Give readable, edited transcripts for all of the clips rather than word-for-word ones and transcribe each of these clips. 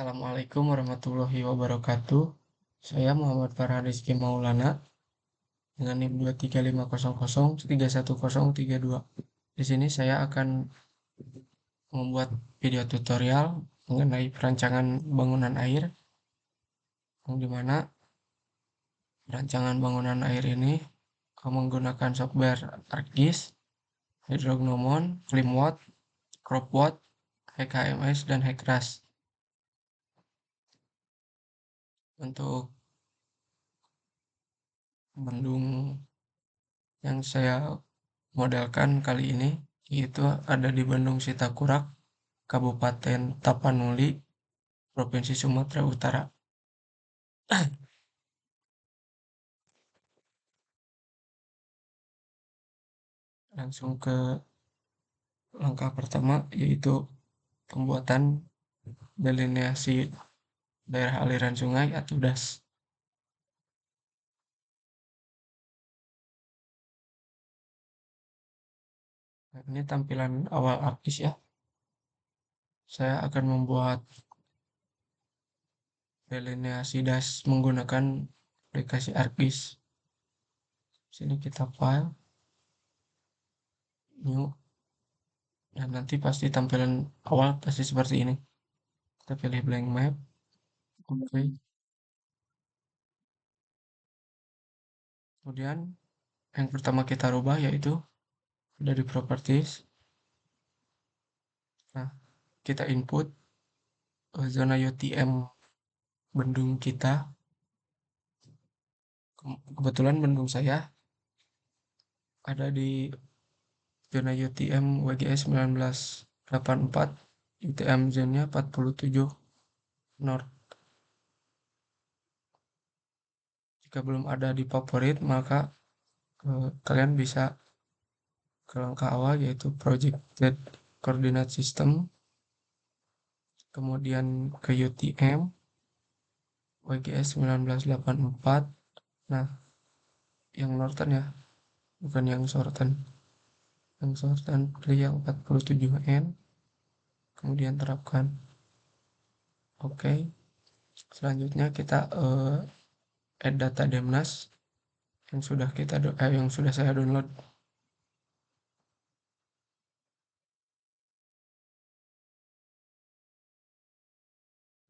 Assalamualaikum warahmatullahi wabarakatuh. Saya Muhammad Farhan Rizky Maulana dengan NIM 23500310032. Di sini saya akan membuat video tutorial mengenai perancangan bangunan air, yang dimana perancangan bangunan air ini menggunakan software ArcGIS, Hydrognomon, Flimwatt, Cropwatt, HKMS, dan HECRAS. Untuk bendung yang saya modelkan kali ini yaitu ada di Bandung Sitakurak, Kabupaten Tapanuli, Provinsi Sumatera Utara. Langsung ke langkah pertama yaitu pembuatan delineasi daerah aliran sungai atau DAS. Nah, ini tampilan awal ArcGIS ya. Saya akan membuat delineasi DAS menggunakan aplikasi ArcGIS. Sini kita file, new, dan nanti pasti tampilan awal pasti seperti ini. Kita pilih blank map, oke. Kemudian yang pertama kita rubah yaitu dari properties. Nah, kita input zona UTM bendung kita. Kebetulan bendung saya ada di zona UTM WGS 1984, UTM zonnya 47 North. Jika belum ada di favorit, maka kalian bisa ke langkah awal yaitu projected coordinate system, kemudian ke UTM WGS 1984. Nah, yang northern ya, bukan yang southern. Yang southern pilih yang 47N, kemudian terapkan. Oke. Selanjutnya kita add data Demnas yang sudah saya download.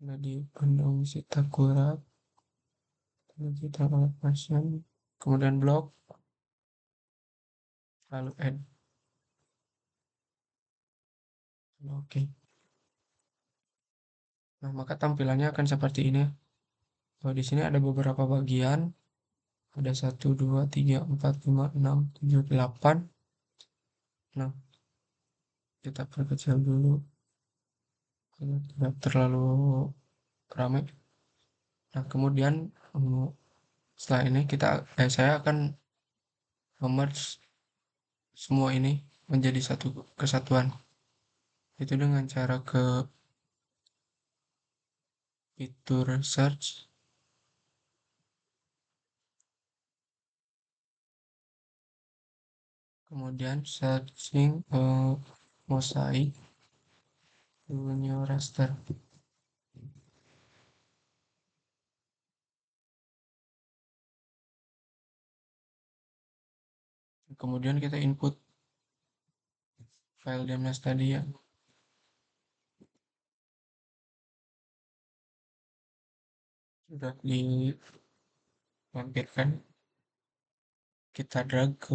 Ada di Bandung Sitakurak, kita version, kemudian blok, lalu add. Oke. Nah, maka tampilannya akan seperti ini. Di sini ada beberapa bagian. Ada 1, 2, 3, 4, 5, 6, 7, 8. Nah, kita perkecil dulu tidak terlalu ramai. Nah, kemudian setelah ini saya akan merge semua ini menjadi satu kesatuan. Itu dengan cara ke fitur search, kemudian searching mosaic new raster. Kemudian kita input file demnas tadi ya. Sudah dilampirkan. Kita drag ke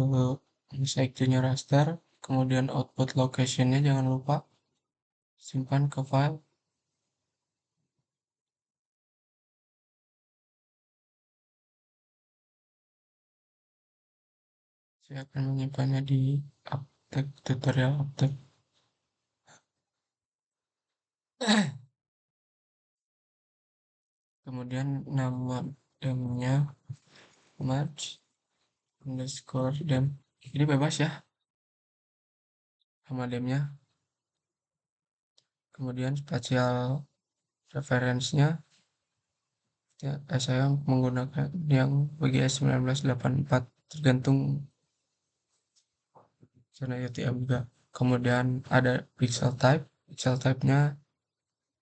mosaic junior raster, kemudian output locationnya jangan lupa simpan ke file. Saya akan menyimpannya di update tutorial update. Kemudian nama demnya merge underscore dem. Ini bebas ya nama demnya. Kemudian spatial reference-nya ya, saya menggunakan yang WGS 1984 tergantung zona UTM juga. Kemudian ada pixel type. Pixel type-nya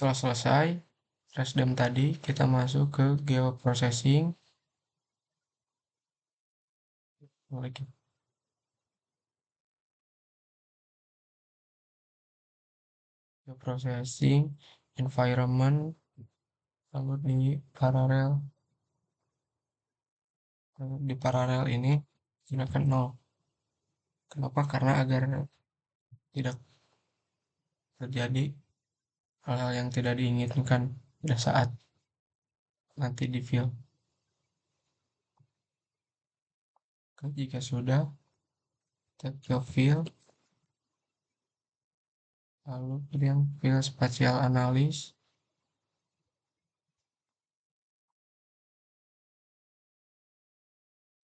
Setelah selesai resdem tadi, kita masuk ke geoprocessing. Lagi geoprocessing, environment, lalu di paralel ini gunakan 0. Kenapa? Karena agar tidak terjadi hal-hal yang tidak diinginkan pada saat nanti di fill. Jika sudah, tap ke fill, lalu pilih fill spatial analysis,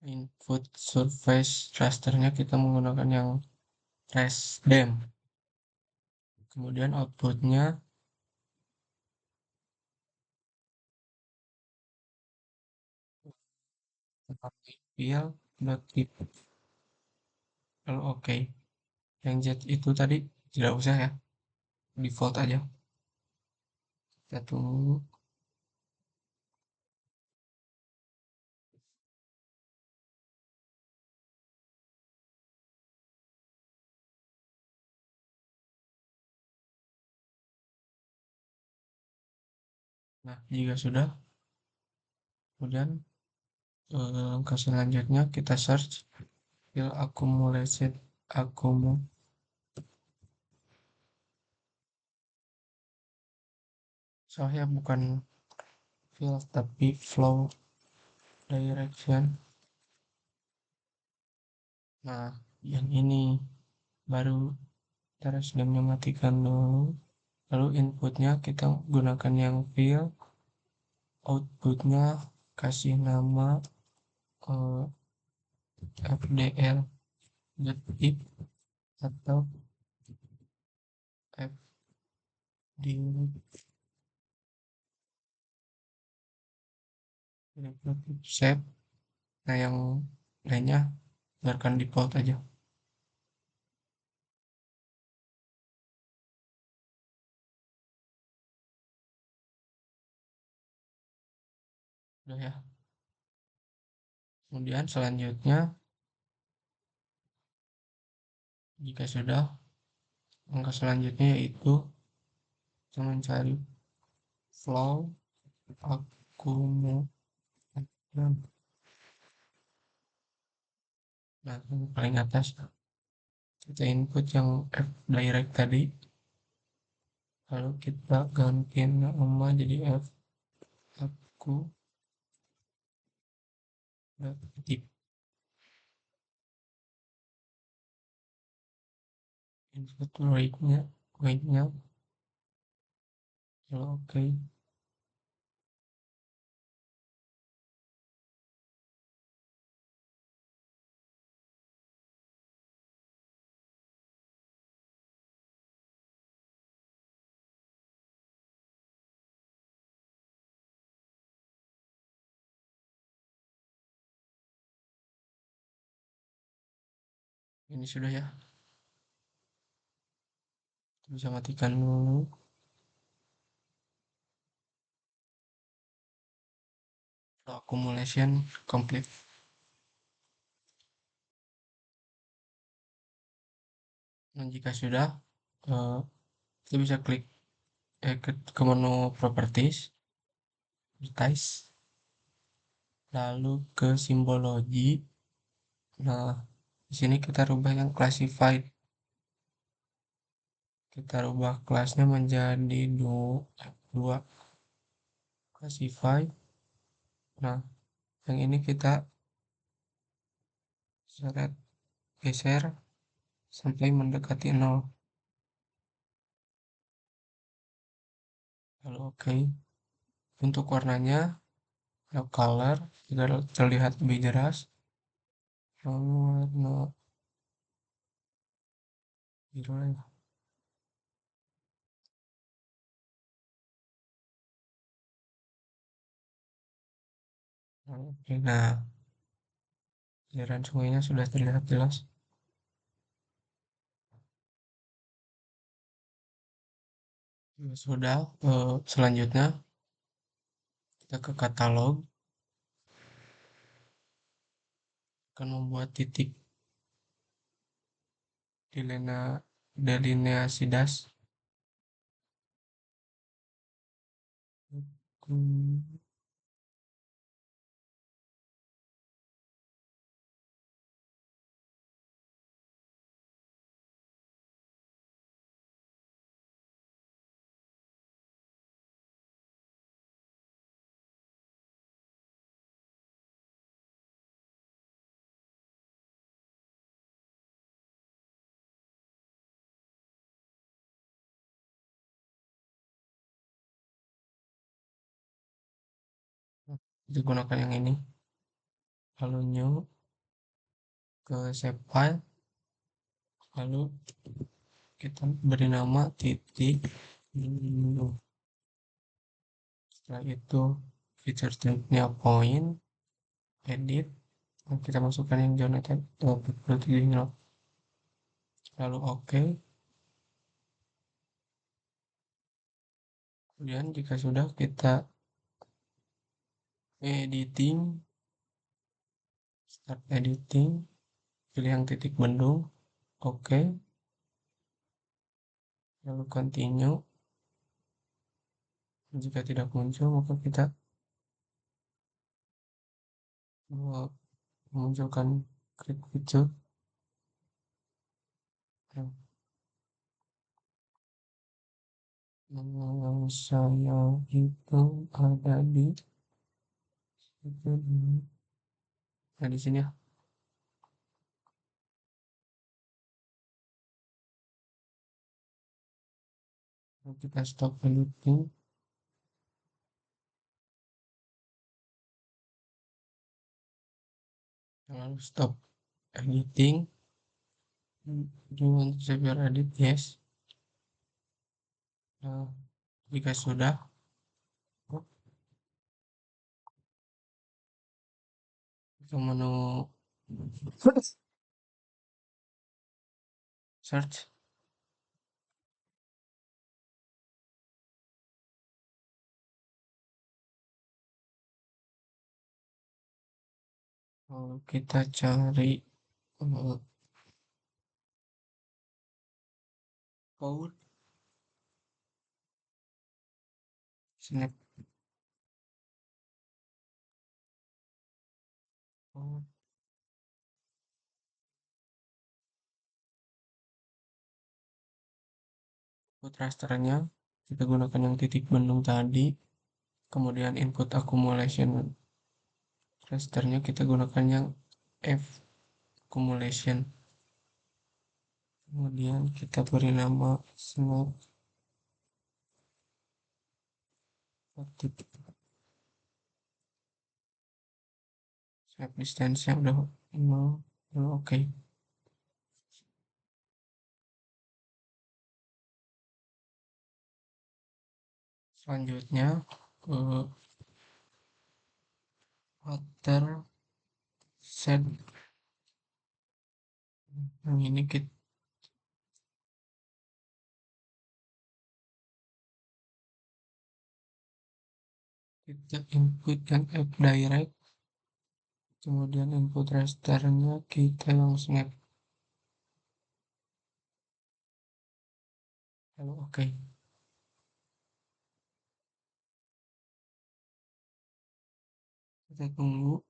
input surface rasternya kita menggunakan yang resdem. Kemudian outputnya fill dot lalu oke. Yang Z itu tadi tidak usah ya, default aja. Kita tunggu. Nah, jika sudah, kemudian langkah selanjutnya kita search fill accumulated akumu. Saya bukan fill tapi flow direction. Nah, yang ini baru kita resdemnya matikan dulu. Lalu inputnya kita gunakan yang fill, outputnya kasih nama fdl if atau fd set. Nah, yang lainnya biarkan default aja. Udah ya. Kemudian selanjutnya, jika sudah, langkah selanjutnya yaitu kita mencari flow accumulation. Nah, yang paling atas kita input yang f direct tadi, lalu kita ganti nama jadi f aku tip input weight-nya lalu oke. Ini sudah ya, bisa matikan dulu. Accumulation complete. Nah, jika sudah, kita bisa klik ke menu properties, resize, lalu ke simbologi. Nah, di sini kita rubah yang classified. Kita rubah kelasnya menjadi 2 classified. Nah, yang ini kita seret geser sampai mendekati 0. Lalu oke. Untuk warnanya, color agar terlihat lebih jelas. Lalu warna biru ya. Oke, nah, aliran sungainya sudah terlihat jelas. Ya sudah, selanjutnya kita ke katalog, akan membuat titik delineasi das. Hmm, kita gunakan yang ini, lalu new ke save file, lalu kita beri nama titik new. Setelah itu feature type-nya point, edit, dan kita masukkan yang zona tadi, 47 lalu oke. Kemudian jika sudah, kita editing, start editing, pilih yang titik bendung, oke, lalu continue. Jika tidak muncul, maka kita memunculkan create feature. Nah, yang saya itu ada di itu nah di sini ya. Lalu kita stop editing, lalu stop editing. Do you want to save your edit? Yes. Nah, jika sudah, ke menu search, lalu kita cari code snap code, input rasternya kita gunakan yang titik bendung tadi. Kemudian input accumulation rasternya kita gunakan yang F accumulation. Kemudian kita beri nama snap snap distance-nya udah 0, oke. Selanjutnya ke water set, yang ini kita input yang app direct, kemudian input rasternya kita yang snap, lalu oke. Kita tunggu.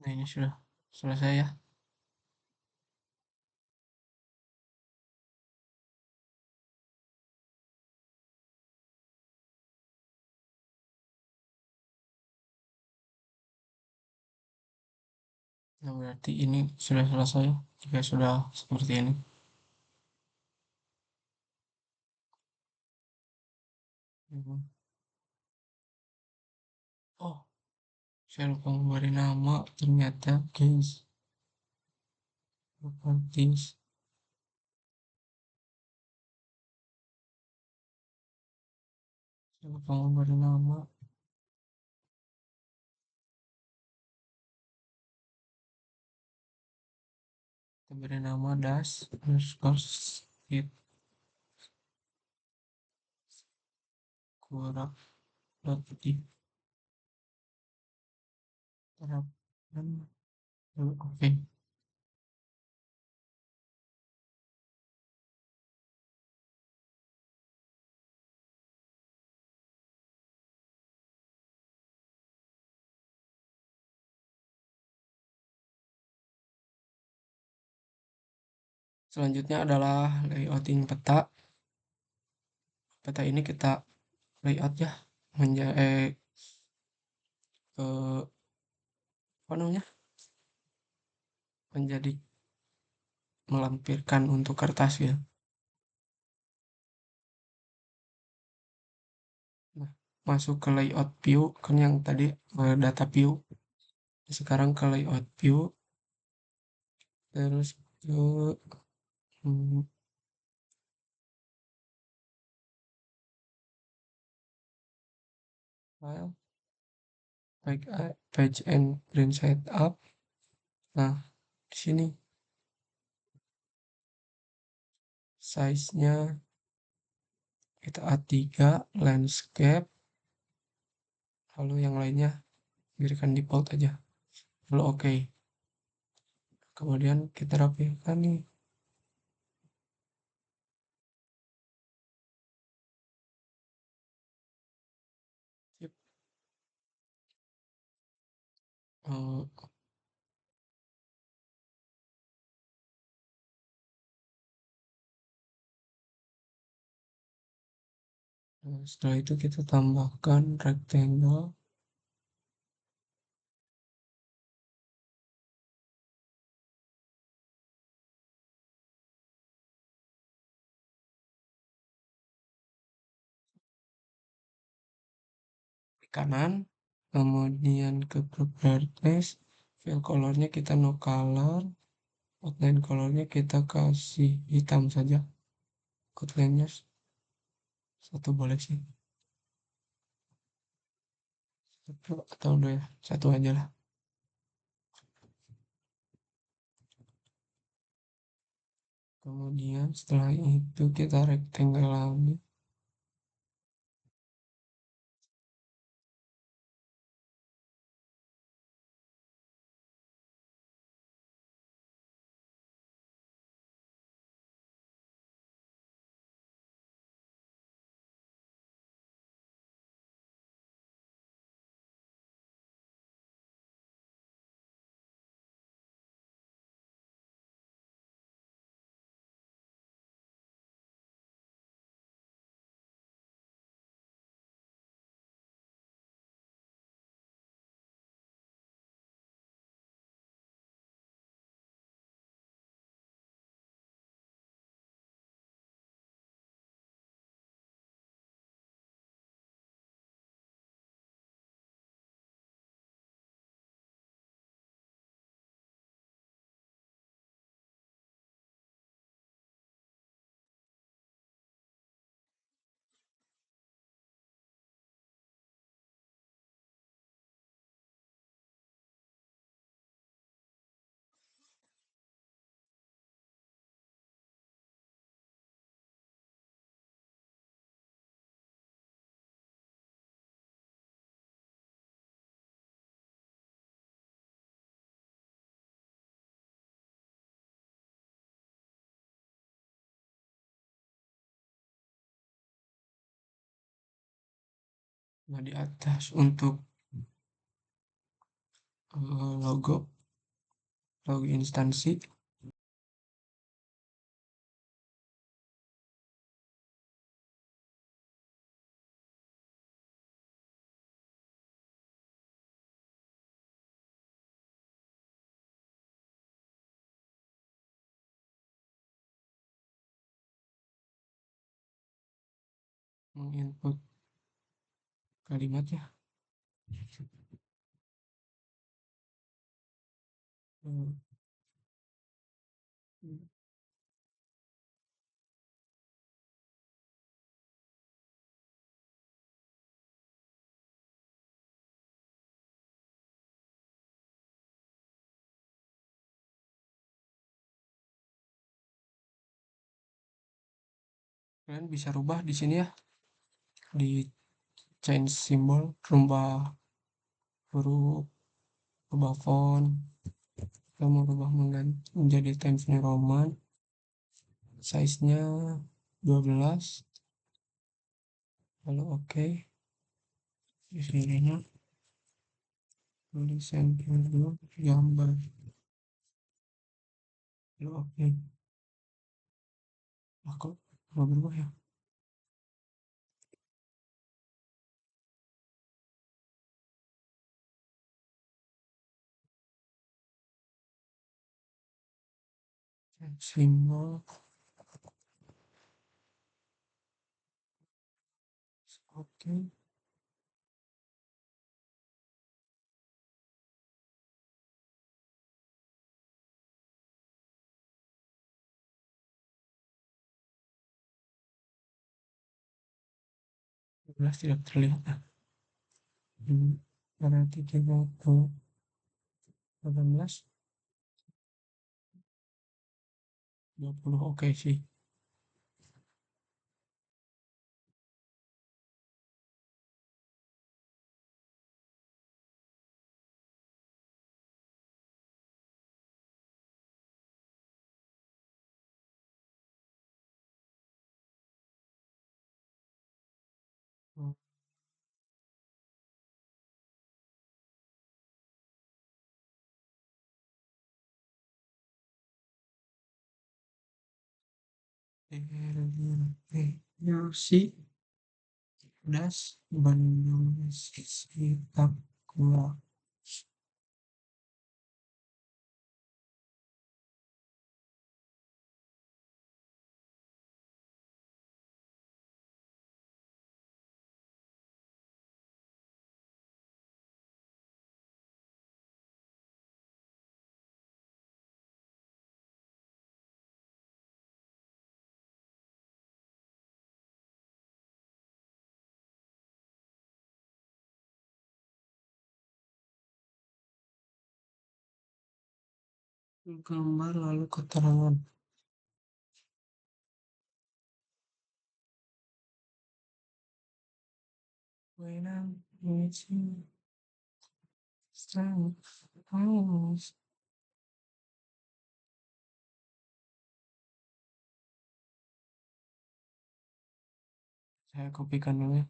Nah, ini sudah selesai ya. Nah, berarti ini sudah selesai jika sudah seperti ini. Hmm. Oh, saya lupa memberi nama, ternyata case properties. Saya lupa memberi nama. Kita beri nama dash underscore skip kurang dot terapkan lalu oke. Selanjutnya adalah layouting peta. Peta ini kita layout ya menjadi apa namanya, menjadi melampirkan untuk kertas ya. Nah, masuk ke layout view kan yang tadi data view. Sekarang ke layout view, terus ke hmm, file, page and print setup. Nah, di sini size-nya kita A3 landscape, lalu yang lainnya berikan default aja. Lalu oke. Kemudian kita rapikan nih. Sip. Eh, setelah itu kita tambahkan rectangle. Di kanan, kemudian ke properties, fill colornya kita no color, outline colornya kita kasih hitam saja, outline-nya satu boleh sih, satu atau dua ya, satu aja lah. Kemudian setelah itu kita rectangle lagi. Nah, di atas untuk logo instansi, menginput kalimatnya. Hmm, Kalian bisa rubah di sini ya, di change symbol, rubah huruf, rubah font. Kita mau rubah menjadi Times New Roman, size-nya 12, lalu oke. Di sininya tulisan dulu gambar, lalu oke. Aku mau berubah ya. Simbol oke. Belas tidak terlihat. Berarti kita ke 18, 20 oke sih. Yosi das Bandung Sitak Gua. Gambar lalu keterangan. When I'm with you, strength, always. Saya kopikan dulu ya.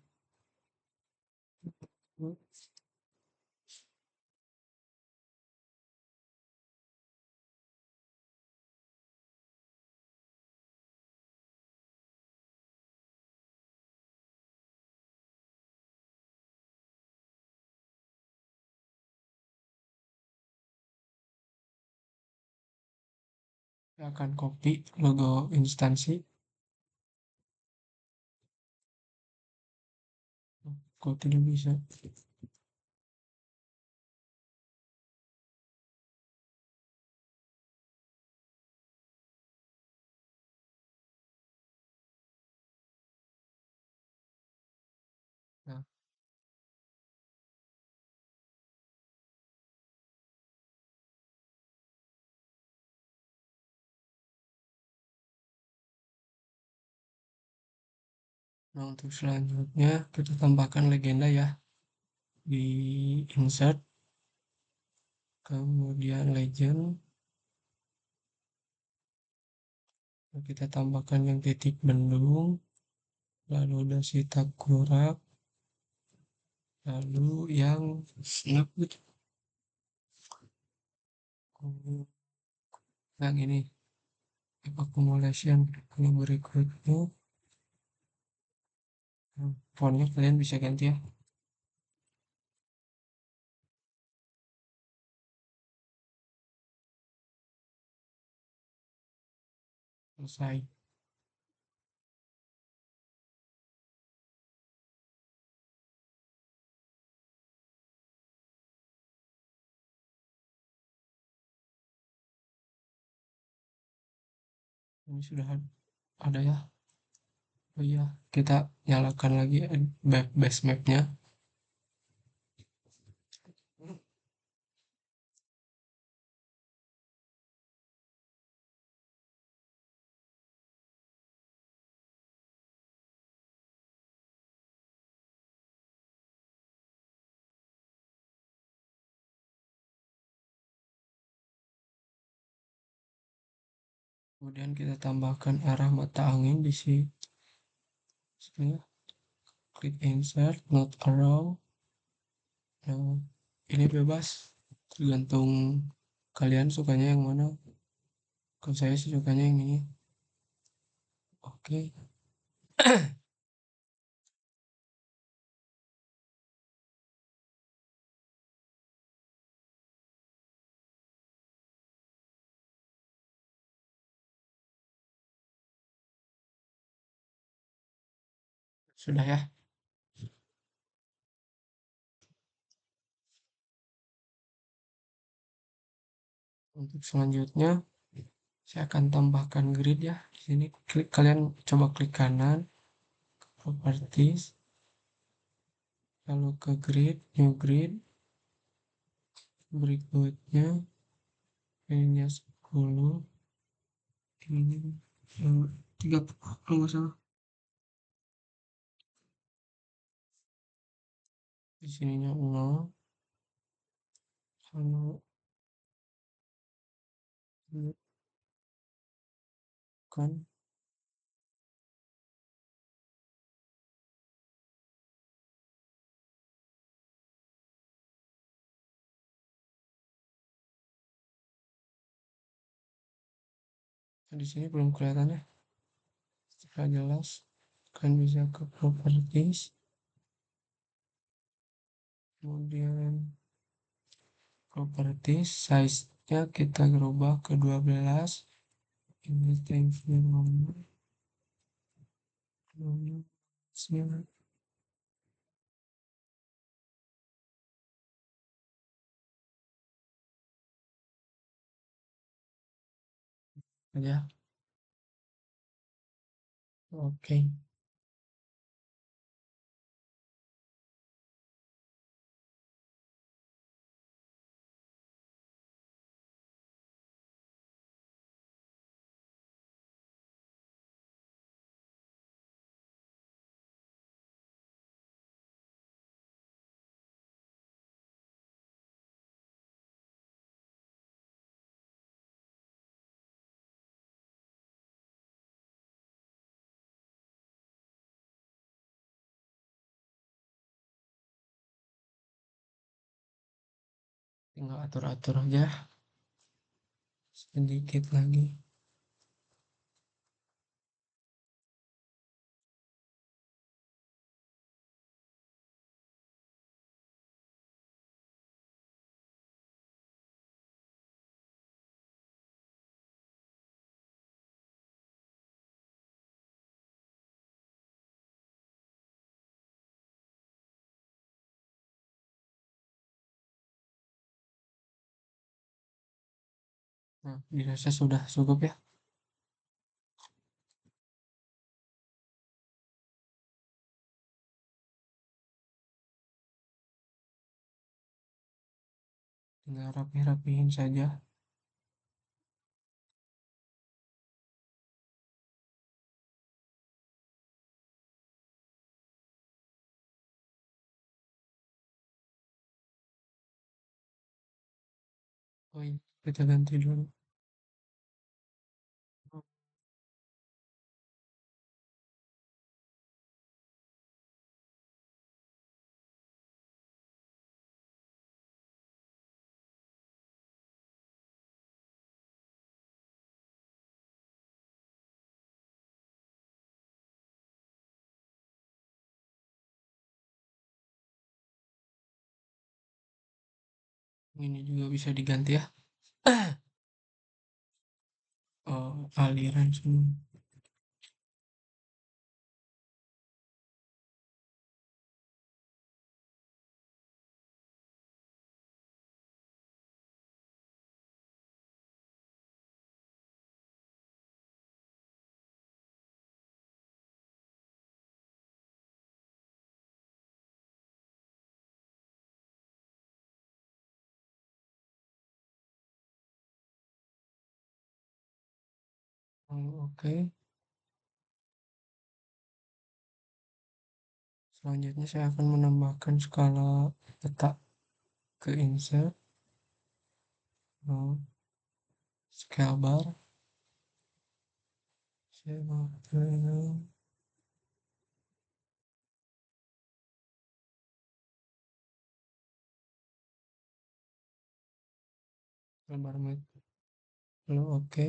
Saya akan copy logo instansi. Kok tidak bisa? Nah, nah untuk selanjutnya kita tambahkan legenda ya, di insert, kemudian legend, kita tambahkan yang titik bendung, lalu dasi takurak, lalu yang ini accumulation. Kalau berikutnya fontnya kalian bisa ganti ya. Selesai. Ini sudah ada ya. Oh iya, kita nyalakan lagi base mapnya. Kemudian kita tambahkan arah mata angin di sini. Klik insert, not around. Nah, ini bebas, tergantung kalian sukanya yang mana. Kalau saya sih sukanya yang ini. Oke, sudah ya. Untuk selanjutnya, saya akan tambahkan grid ya. Di sini kalian coba klik kanan, properties, lalu ke grid, new grid, berikutnya ininya 10, ini 30 kalau nggak salah. Di sininya 0, lalu kan di sini belum kelihatan ya. Setelah jelas, kan bisa ke properties, kemudian properties, size-nya kita rubah ke 12, ini time frame aja. Oke, tinggal atur-atur aja sedikit lagi. Nah, dirasa sudah cukup ya. Tinggal rapi-rapihin saja. Oh iya, kita ganti dulu. Ini juga bisa diganti ya. Oh, aliran semua. Oh, oke. Selanjutnya saya akan menambahkan skala peta ke insert, oh, scale bar, Saya mau pilih lembar meter. Lalu oke.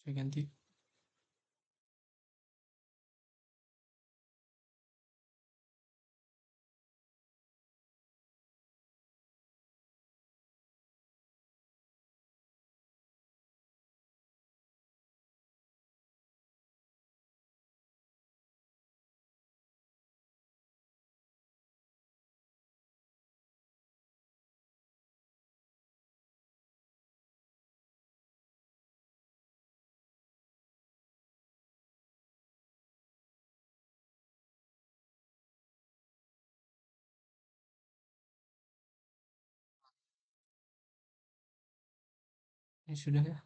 Saya ganti. Ini sudah ya.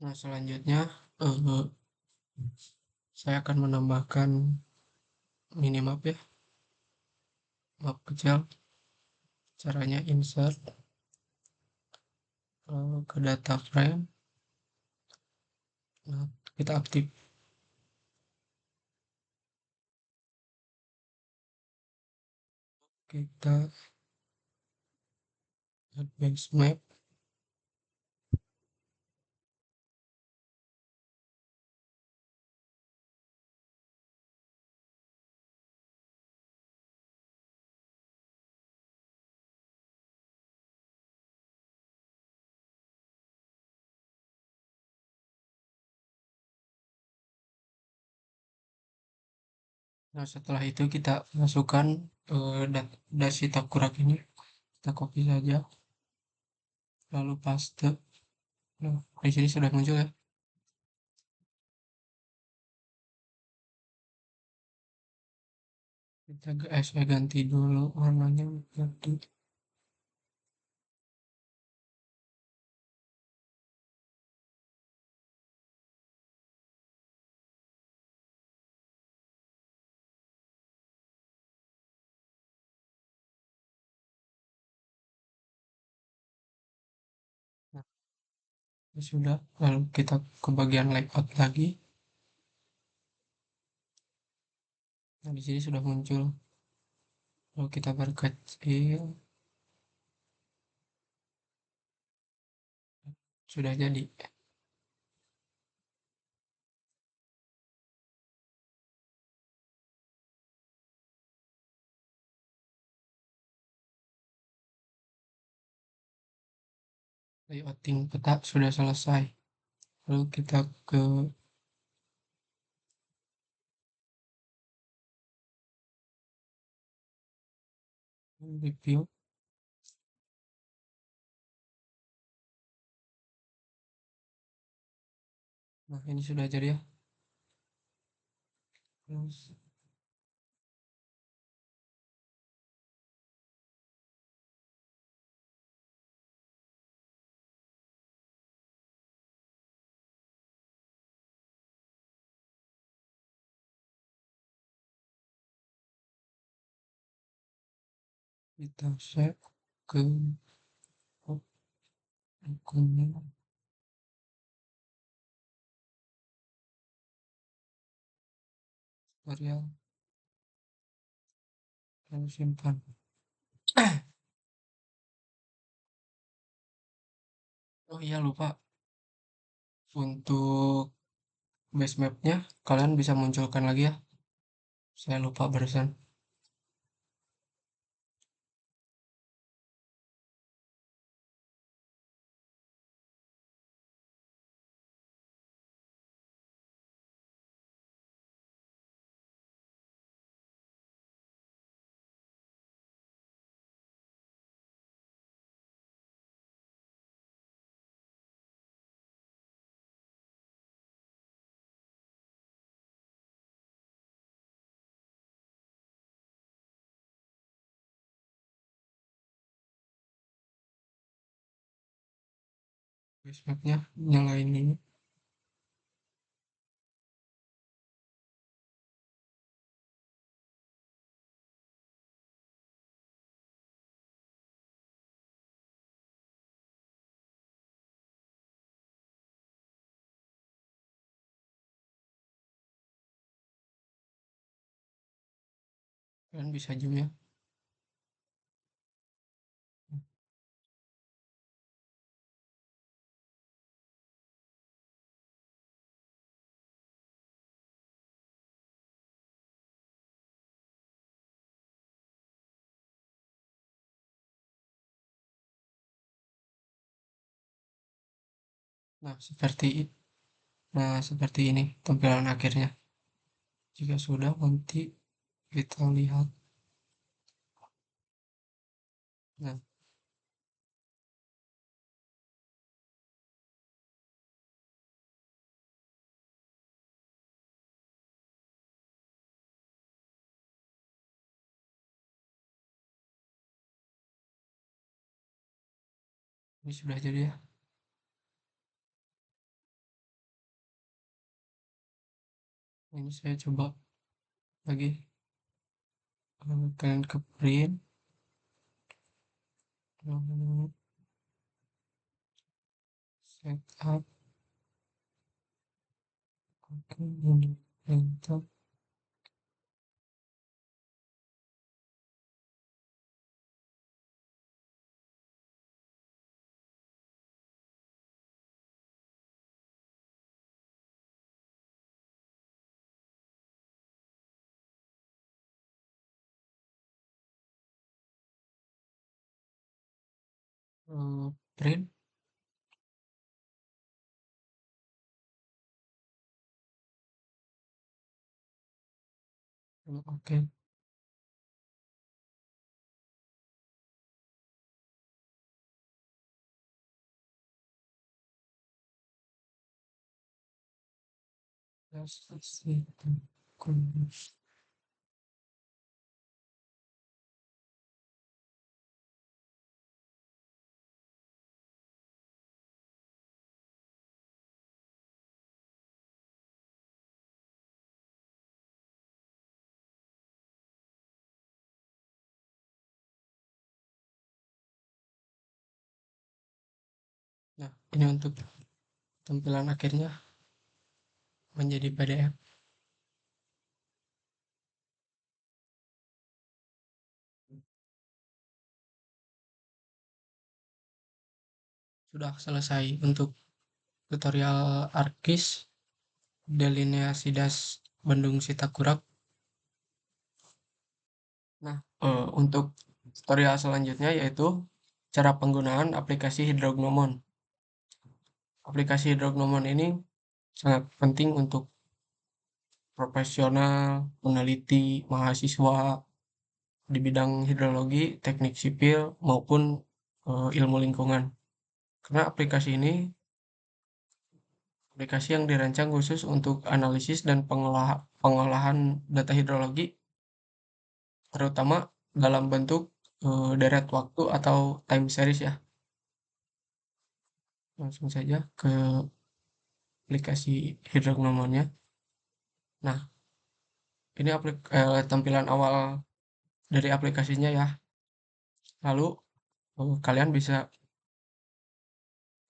Nah, selanjutnya eh, saya akan menambahkan minimap ya, map kecil. Caranya insert ke data frame. Nah, kita aktif. Kita advance map. Nah, setelah itu kita masukkan dasi takurak ini. Kita copy saja, lalu paste. Nah, di sini sudah muncul ya. Saya ganti dulu warnanya ganti. Nah, ini sudah. Lalu kita ke bagian layout lagi. Nah, di sini sudah muncul. Lalu kita perkecil. Sudah jadi. Layouting peta sudah selesai. Lalu kita ke review. Nah, ini sudah jadi ya. Terus kita save ke akunnya, tutorial, lalu simpan. Oh iya lupa, untuk base mapnya kalian bisa munculkan lagi ya. Saya lupa barusan. Base mapnya nyalain ini. Kalian bisa zoom ya. Nah, seperti ini tampilan akhirnya. Jika sudah, nanti kita lihat. Nah, ini sudah jadi ya. Ini saya coba lagi. Kalian ke print, lalu setup, oke, ini enter. Print, oke. Terus, nah, ini untuk tampilan akhirnya menjadi PDF. Sudah selesai untuk tutorial ArcGIS delineasi das Bendung Sitakurap. Nah, untuk tutorial selanjutnya yaitu cara penggunaan aplikasi Hydrognomon. Aplikasi Hydrognomon ini sangat penting untuk profesional, peneliti, mahasiswa di bidang hidrologi, teknik sipil, maupun ilmu lingkungan. Karena aplikasi yang dirancang khusus untuk analisis dan pengolahan data hidrologi, terutama dalam bentuk deret waktu atau time series ya. Langsung saja ke aplikasi hidrognomonnya. Nah, ini tampilan awal dari aplikasinya ya. Lalu kalian bisa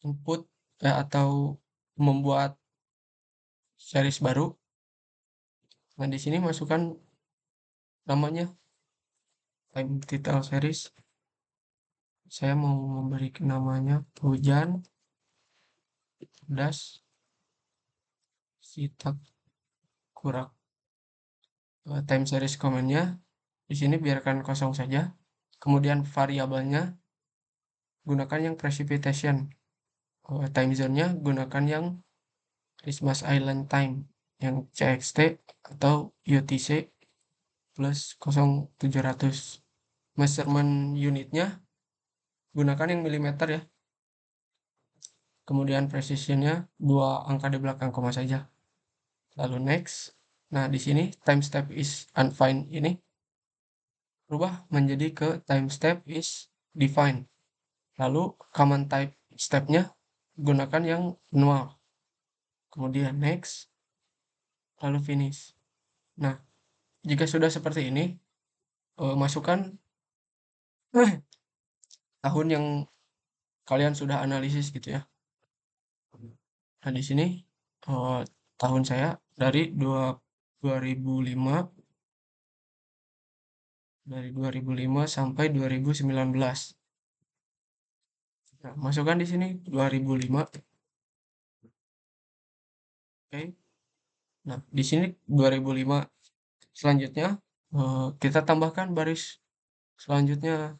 input atau membuat series baru. Nah, di sini masukkan namanya time title series. Saya mau memberi namanya hujan das sitak kurak. Time series command-nya di sini biarkan kosong saja. Kemudian variabelnya gunakan yang precipitation. Time zone-nya gunakan yang Christmas Island time yang CXT atau UTC plus 0700. Measurement unitnya gunakan yang milimeter ya. Kemudian precision-nya 2 angka di belakang koma saja. Lalu next. Nah, di sini time step is undefined ini rubah menjadi ke time step is defined. Lalu command type step-nya gunakan yang manual. Kemudian next, lalu finish. Nah, jika sudah seperti ini, masukkan tahun yang kalian sudah analisis gitu ya. Nah, di sini tahun saya dari 2005 sampai 2019. Nah, masukkan di sini 2005. Oke. Nah, di sini 2005. Selanjutnya kita tambahkan baris selanjutnya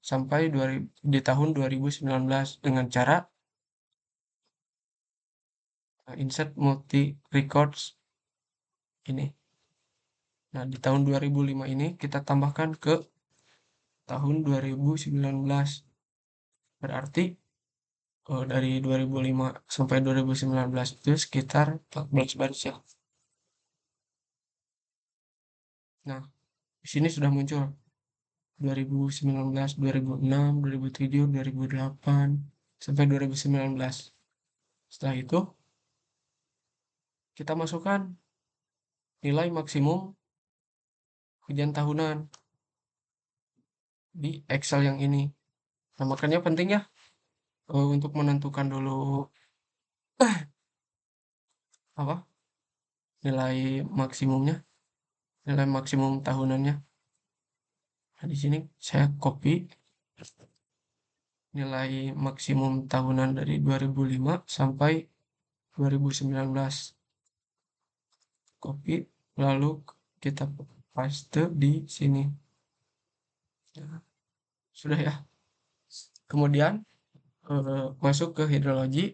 sampai di tahun 2019 dengan cara insert multi records ini. Nah, di tahun 2005 ini kita tambahkan ke tahun 2019. Berarti dari 2005 sampai 2019 itu sekitar 14 baris ya. Nah, di sini sudah muncul 2019, 2006, 2007, 2008 sampai 2019. Setelah itu kita masukkan nilai maksimum hujan tahunan di Excel yang ini. Nah, makanya penting ya untuk menentukan dulu apa nilai maksimumnya, nilai maksimum tahunannya. Nah, di sini saya copy nilai maksimum tahunan dari 2005 sampai 2019. Copy, lalu kita paste di sini. Nah, sudah ya. Kemudian masuk ke hidrologi,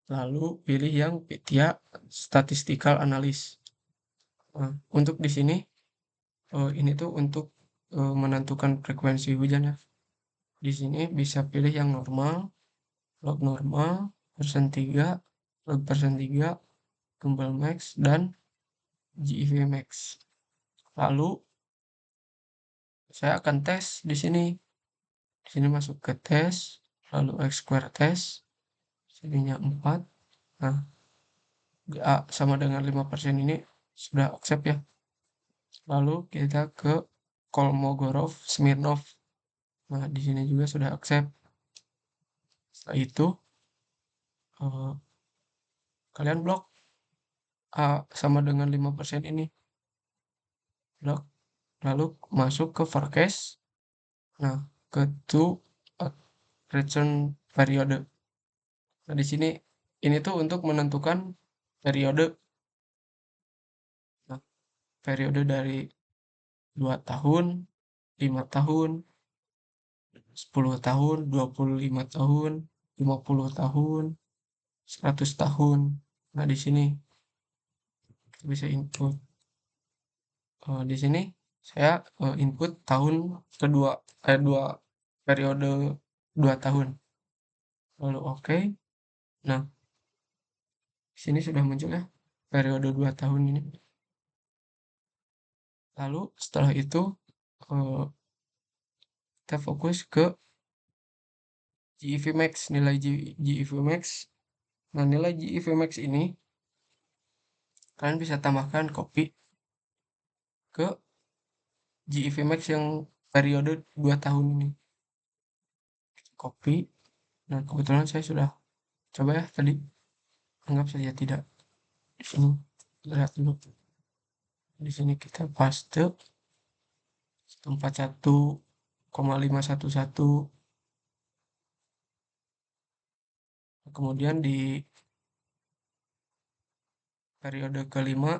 lalu pilih yang PITIA Statistical Analysis. Nah, untuk di sini ini tuh untuk menentukan frekuensi hujan ya. Di sini bisa pilih yang normal, log normal, persen 3, log persen 3, tumbal max, dan GIV max. Lalu saya akan tes di sini. Di sini masuk ke tes, lalu X square test, sininya 4. Nah, GA sama dengan 5% ini sudah accept ya. Lalu kita ke Kolmogorov, Smirnov. Nah, di sini juga sudah accept. Setelah itu kalian blok A sama dengan 5% ini. Blok. Lalu masuk ke forecast. Nah, ke to return periode. Nah, di sini ini tuh untuk menentukan periode. Nah, periode dari 2 tahun, 5 tahun, 10 tahun, 25 tahun, 50 tahun, 100 tahun. Nah, di sini kita bisa input. Di sini saya input tahun kedua, 2 periode 2 tahun. Lalu oke. Nah, sini sudah muncul ya periode 2 tahun ini. Lalu setelah itu kita fokus ke GEV max, nilai GEV max. Nah, nilai GEV max ini kalian bisa tambahkan copy ke GEV max yang periode 2 tahun ini. Copy. Nah, kebetulan saya sudah Coba ya tadi, anggap saja tidak. Di sini lihat dulu. Di sini kita paste 41,511. Kemudian di periode kelima,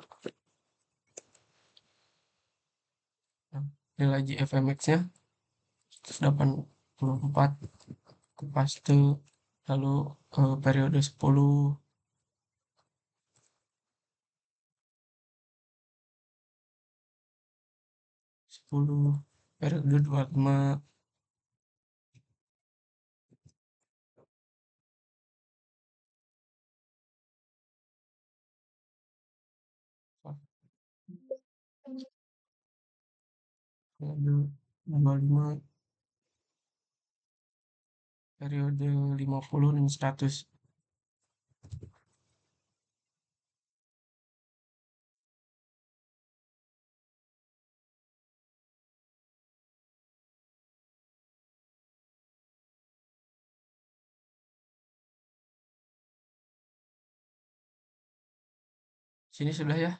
nah, nilai GFMX-nya 184 ke paste. Lalu periode 10 periode 25. Periode 25, periode 50 dan 100. Sini sudah ya,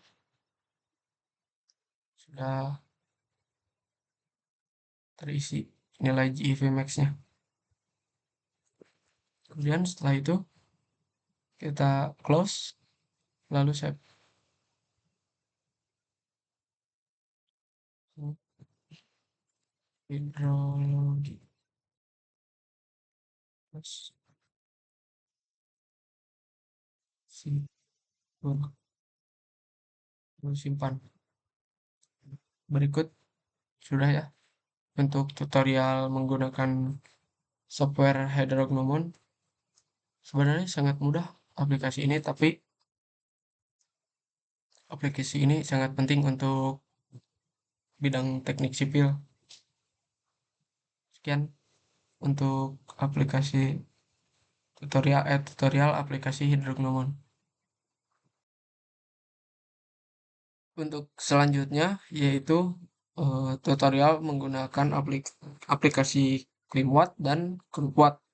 sudah terisi nilai GIV max-nya. Kemudian setelah itu kita close, lalu save. Hidrologi, terus simpan. Berikut sudah ya untuk tutorial menggunakan software Hydrognomon. Sebenarnya sangat mudah aplikasi ini, tapi aplikasi ini sangat penting untuk bidang teknik sipil. Sekian untuk aplikasi tutorial aplikasi Hydrognomon. Untuk selanjutnya yaitu tutorial menggunakan aplikasi CleanWatt dan CropWatt.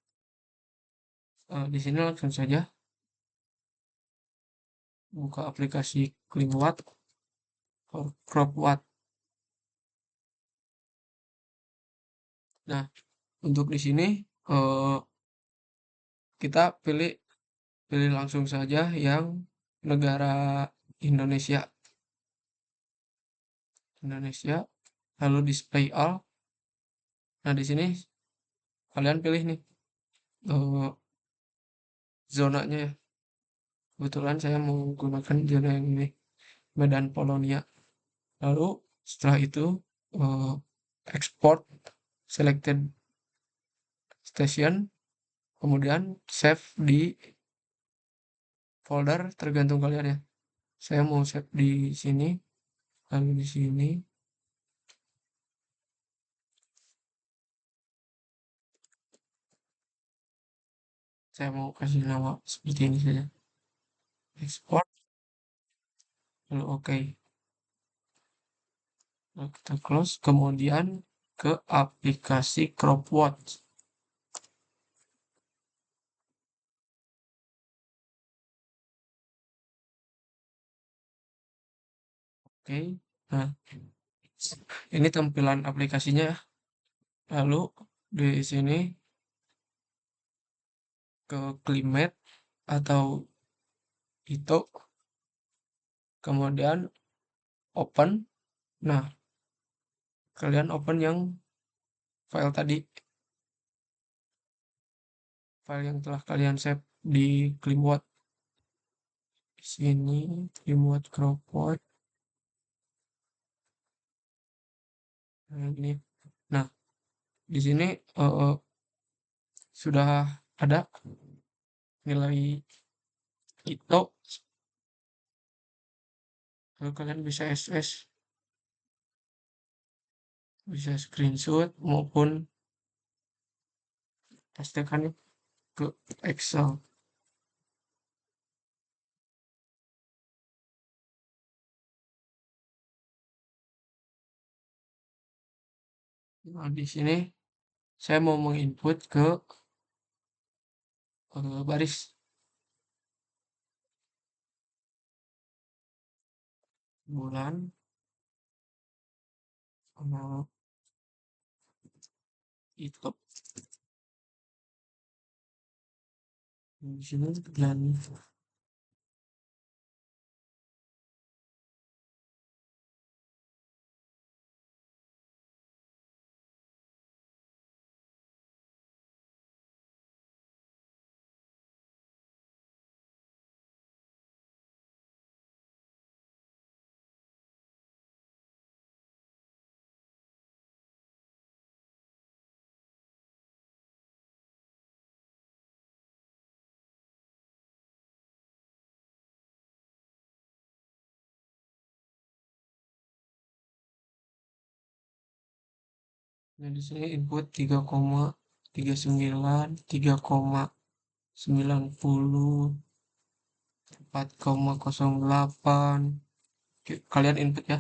Di sini langsung saja buka aplikasi CleanWatt atau CropWatt. Nah, untuk di sini eh, kita pilih pilih langsung saja yang negara Indonesia. Indonesia, lalu display all. Nah, di sini kalian pilih nih eh, zonanya ya. Kebetulan saya menggunakan zona yang ini, Medan Polonia. Lalu setelah itu eh, export selected station, kemudian save di folder tergantung kalian ya. Saya mau save di sini, lalu di sini saya mau kasih nama seperti ini saja. Export, lalu oke. Lalu kita close, kemudian ke aplikasi CropWatch. Oke. Nah, ini tampilan aplikasinya ya. Lalu di sini ke climate atau itu, kemudian open. Nah, kalian open yang file tadi, file yang telah kalian save di ClimWatt. Di sini ClimWatt CropWatch. Nah, ini. Nah, di sini sudah ada nilai itu. Lalu kalian bisa SS, bisa screenshot maupun pastekan ke Excel. Nah, di sini saya mau menginput ke baris. bulan, itu di sini, dan nah di sini input 3,39, 3,90, 4,08. Oke, kalian input ya.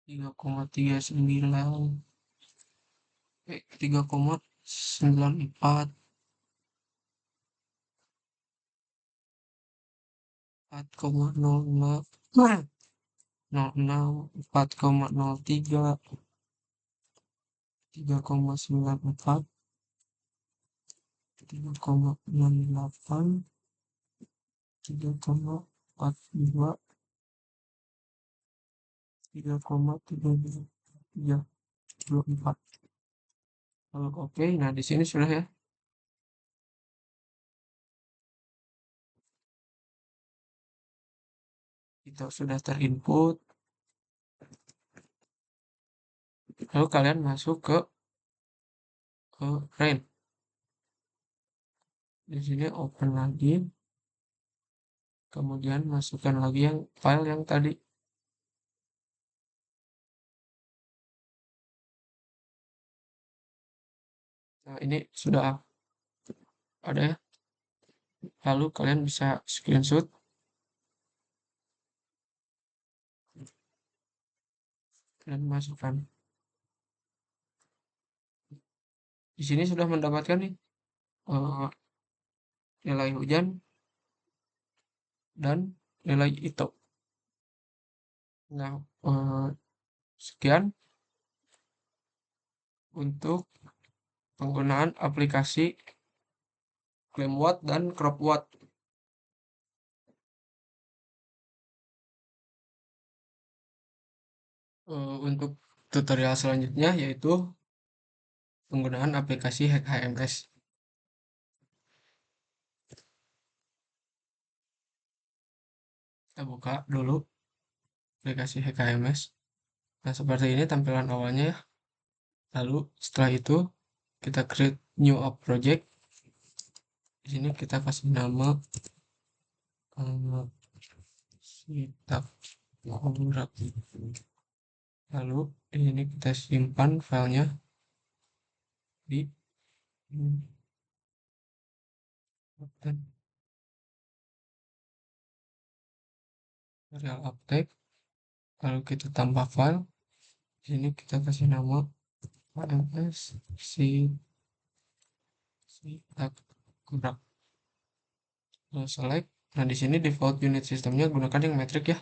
3,39, 3,94, 4,00, 06, 4,03, 3,94, 3,68, 3,42, 3,34. Kalau oke, nah di sini sudah ya. Itu sudah terinput. Lalu kalian masuk ke range. Di sini open lagi, kemudian masukkan lagi yang file yang tadi. Nah, ini sudah ada ya. Lalu kalian bisa screenshot dan masukkan. Di sini sudah mendapatkan nih eh, nilai hujan dan nilai itu. Nah, sekian untuk penggunaan aplikasi claim watt dan crop watt. Untuk tutorial selanjutnya yaitu penggunaan aplikasi HMS. Kita buka dulu aplikasi HMS. Nah, seperti ini tampilan awalnya ya. Lalu setelah itu kita create new app project. Di sini kita kasih nama Sita Kurak. Lalu di sini kita simpan filenya di serial update. Lalu kita tambah file. Di sini kita kasih nama HMS Sita Kurak. Lalu select. Nah, di sini default unit sistemnya gunakan yang metrik ya.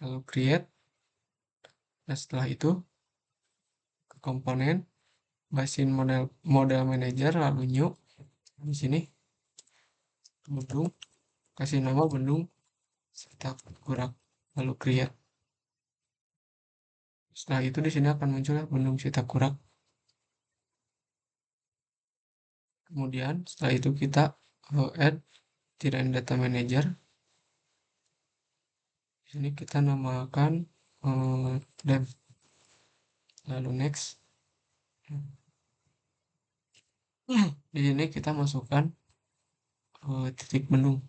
Lalu create. Nah, setelah itu ke komponen basin model manager, lalu new. Di sini bendung, kasih nama bendung Sita Kurak, lalu create. Setelah itu di sini akan muncul ya bendung Sita Kurak. Kemudian setelah itu kita add tiran data manager. Di sini kita namakan dev. Lalu next. Di sini kita masukkan titik bendung.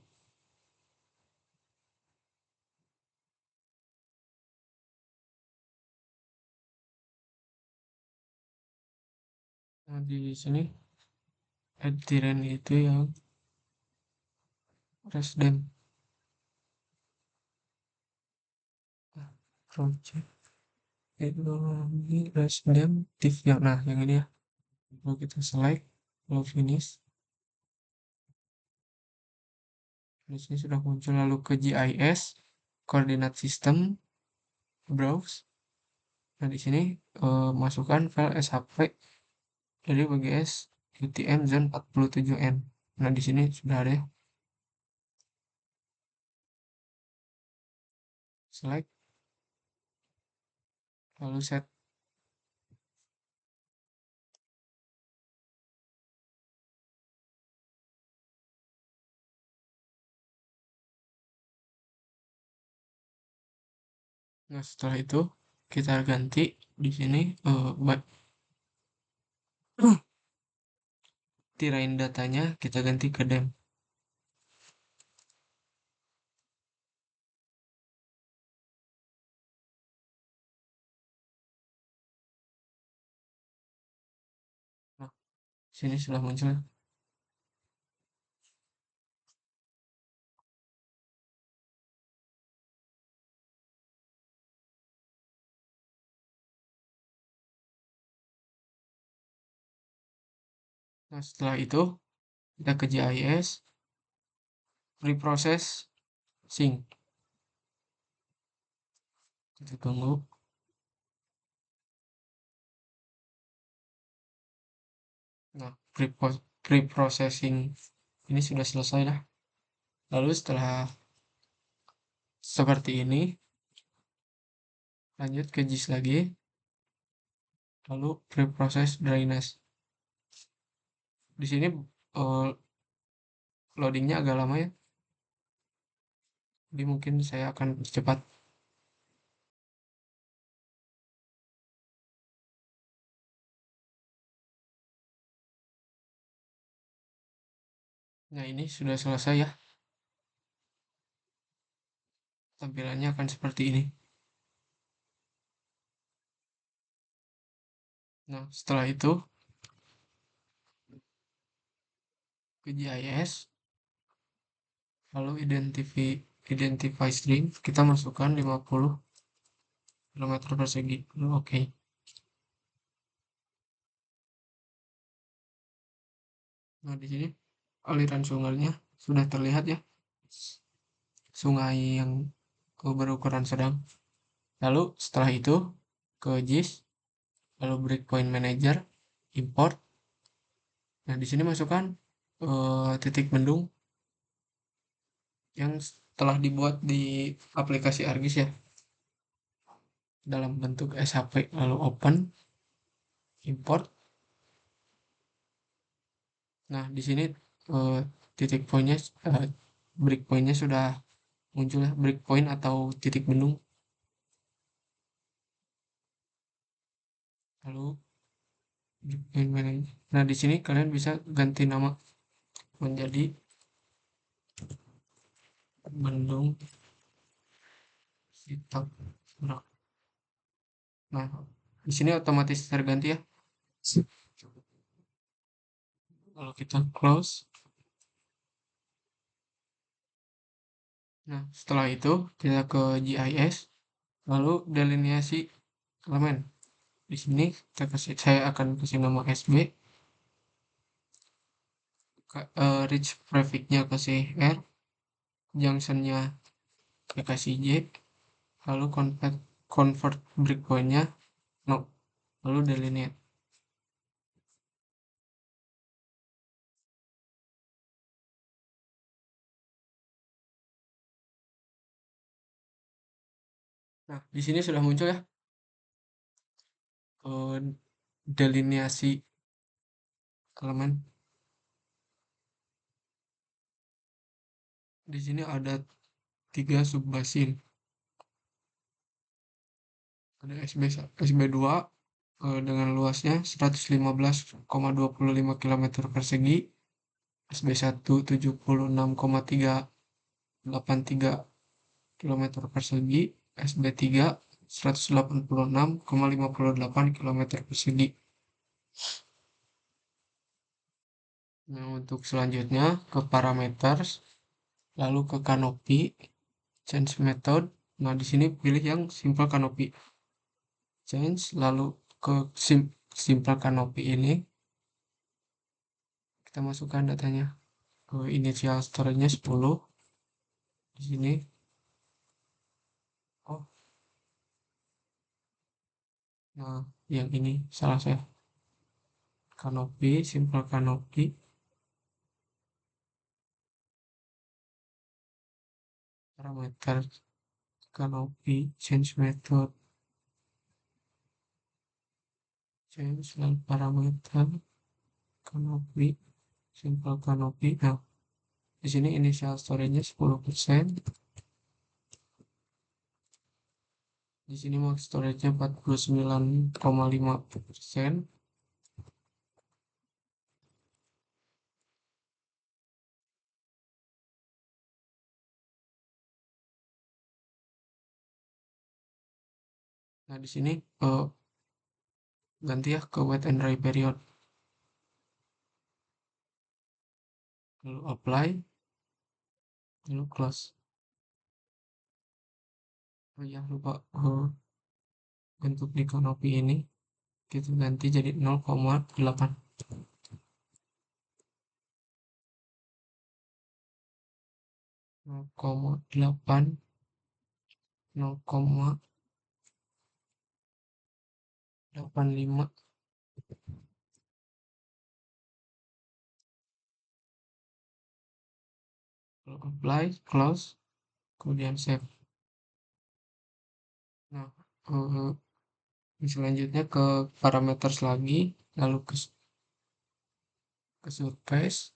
Nah, di sini Ed itu yang Resden. Nah, project ekonomi Resden Tif yang nah yang ini ya. Kalau kita select, kalau finish, di sini sudah muncul lalu ke GIS, koordinat sistem, browse. Nah, di sini masukkan file SHP dari WGS UTM Zone 47N. Nah, di sini sudah ada ya. Select, lalu set. Nah, setelah itu kita ganti di sini tirain datanya kita ganti ke dem. Nah, sini sudah muncul. Nah, setelah itu kita ke GIS, reprocess, sync. Kita tunggu. Nah, pre-processing ini sudah selesai lah. Lalu setelah seperti ini, lanjut ke JIS lagi, lalu pre-process dryness. Di sini loadingnya agak lama ya, jadi mungkin saya akan percepat. Nah, ini sudah selesai ya, tampilannya akan seperti ini. Nah, setelah itu ke GIS, lalu identify string, kita masukkan 50 km persegi. Oke. Nah, di sini aliran sungainya sudah terlihat ya, sungai yang berukuran sedang. Lalu setelah itu ke JIS, lalu breakpoint manager, import. Nah, di sini masukkan titik bendung yang telah dibuat di aplikasi ArcGIS ya, dalam bentuk SHP. Lalu open, import. Nah, di sini eh, titik pointnya, breakpointnya sudah muncul ya, breakpoint atau titik bendung. Lalu breakpoint manager. Nah, di sini kalian bisa ganti nama menjadi bendung Sitak. Nah, di sini otomatis terganti ya. Kalau kita close, nah setelah itu kita ke GIS, lalu delineasi elemen. Di sini saya akan kasih nama SB, reach prefixnya kasih R, junctionnya saya kasih J, lalu convert breakpointnya no, lalu delineate. Nah, di sini sudah muncul ya delineasi elemen. Di sini ada 3 subbasin. Ada SB2 dengan luasnya 115,25 km persegi, SB1 76,383 km persegi, SB3 186,58 km persegi. Nah, untuk selanjutnya ke parameters, lalu ke canopy, change method. Nah, di sini pilih yang simple canopy. Change, lalu ke simple canopy ini, kita masukkan datanya. Ke initial storage-nya 10. Di sini, oh, nah, yang ini salah saya. Canopy, simple canopy, parameter, canopy, change method, change, lalu parameter, canopy, simple canopy. Nah, di sini initial storage-nya 10%. Di sini max storage-nya 49,5%. Nah, di sini ganti ya ke wet and dry period. Lalu apply, lalu close. Oh ya, lupa untuk di canopy ini kita ganti jadi 0,8. 0,8, 0,85. Lalu apply, close, kemudian save. Nah, selanjutnya ke parameters lagi, lalu ke surface,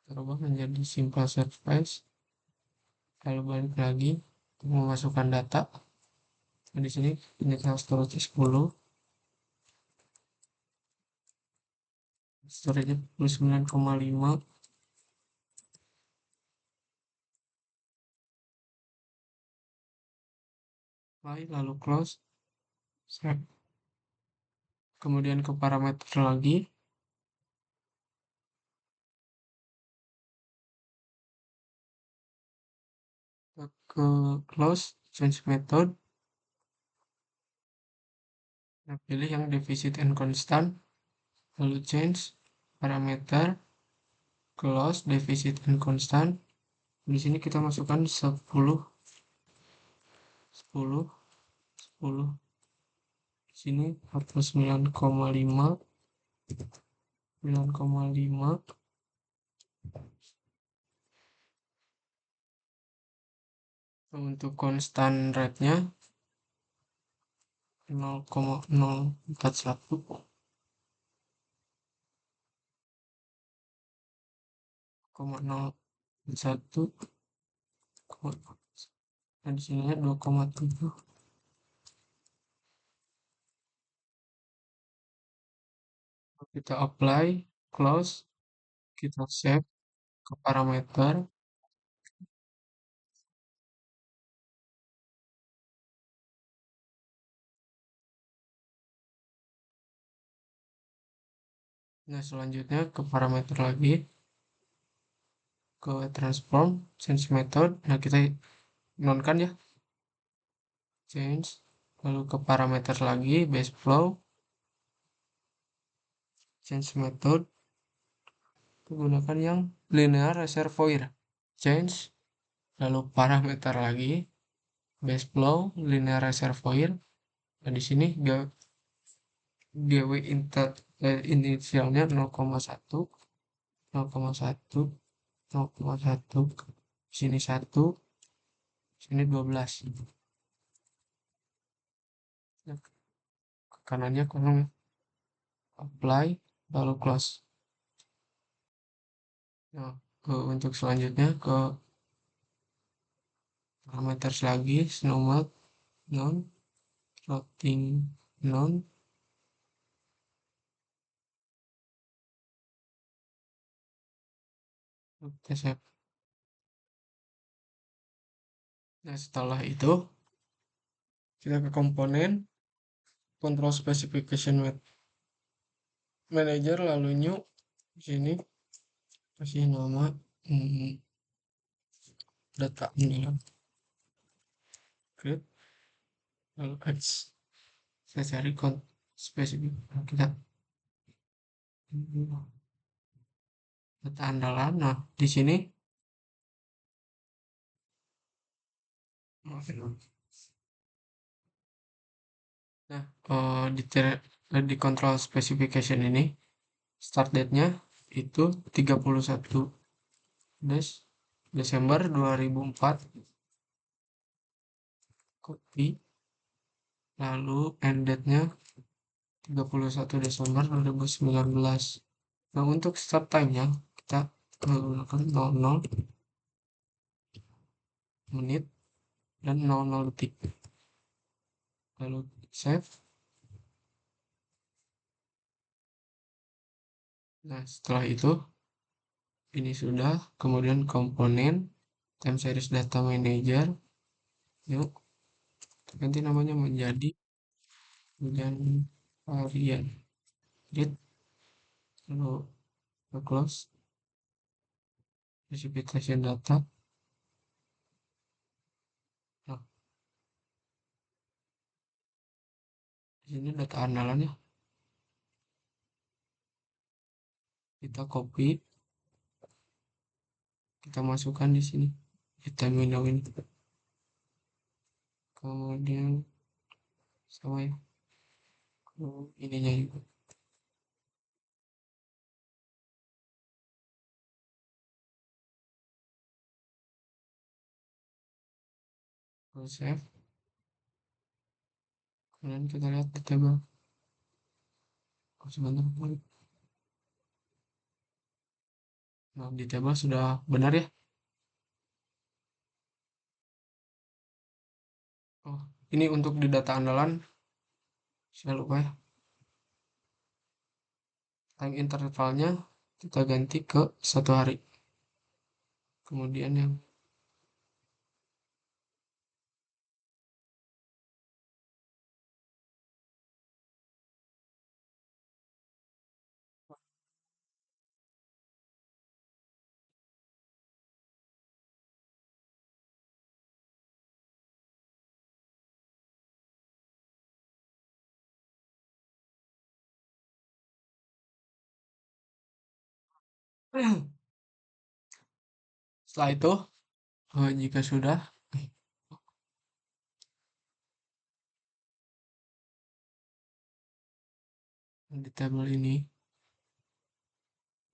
kita ubah menjadi simple surface, lalu balik lagi memasukkan data. Nah, di sini initial storage 10, storage 49,5, lalu close, save. Kemudian ke parameter lagi, ke close, change method. Nah, pilih yang deficit and constant, lalu change parameter, close, deficit and constant. Di sini kita masukkan 10, 10, 10. Di sini 49,5, 9,5. Untuk constant rate-nya 0,041, 0,01. Nah, di sini 2,7. Kita apply, close, kita save ke parameter. Nah, selanjutnya ke parameter lagi, ke transform, change method. Nah, kita nonkan ya, change, lalu ke parameter lagi, base flow, change method, gunakan yang linear reservoir, change, lalu parameter lagi, base flow, linear reservoir. Nah, di sini GW inisialnya 0,1, 0,1, 0,1, sini 1, sini 12. Nah, ke kanannya kolom ya. Apply, lalu close. Nah, untuk selanjutnya ke parameters lagi, snow melt, non, floating, non, kita save. Nah, setelah itu kita ke komponen control specification method. manager, lalu new. Di sini kasih nama data ini, create, lalu X. Saya cari spesifik kita data andalan. Nah, di sini nah di control specification ini start date-nya itu 31 Desember 2004, copy, lalu end date-nya 31 Desember 2019. Nah, untuk start time-nya kita menggunakan 00 menit dan 00 detik. Lalu save. Nah, setelah itu ini sudah, kemudian komponen time series data manager, yuk ganti namanya menjadi dan varian read, lalu close precipitation data. Nah, di sini data andalannya kita copy, kita masukkan di sini di time window ini, kemudian sama ya ininya juga. Lalu save, kemudian kita lihat di table. Oh, sebentar. Nah, di table sudah benar ya. Oh, ini untuk di data andalan saya lupa ya, time intervalnya kita ganti ke 1 hari. Kemudian yang setelah itu jika sudah di tabel ini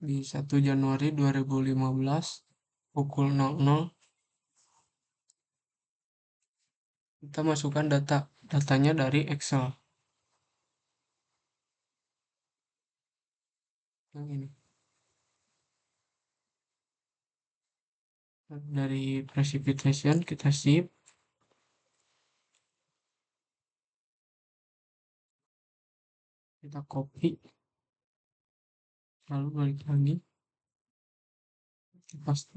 di 1 Januari 2015 pukul 00 kita masukkan datanya dari Excel yang ini, dari precipitation kita save, kita copy, lalu balik lagi kita paste.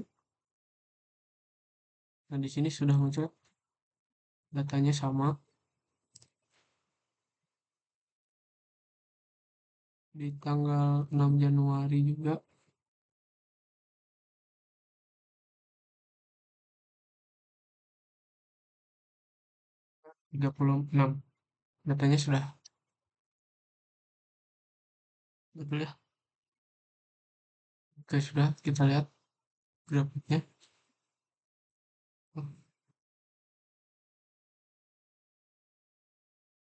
Nah, di sini sudah muncul datanya sama di tanggal 6 Januari juga. 36 datanya sudah betul ya. Oke, sudah, kita lihat grafiknya.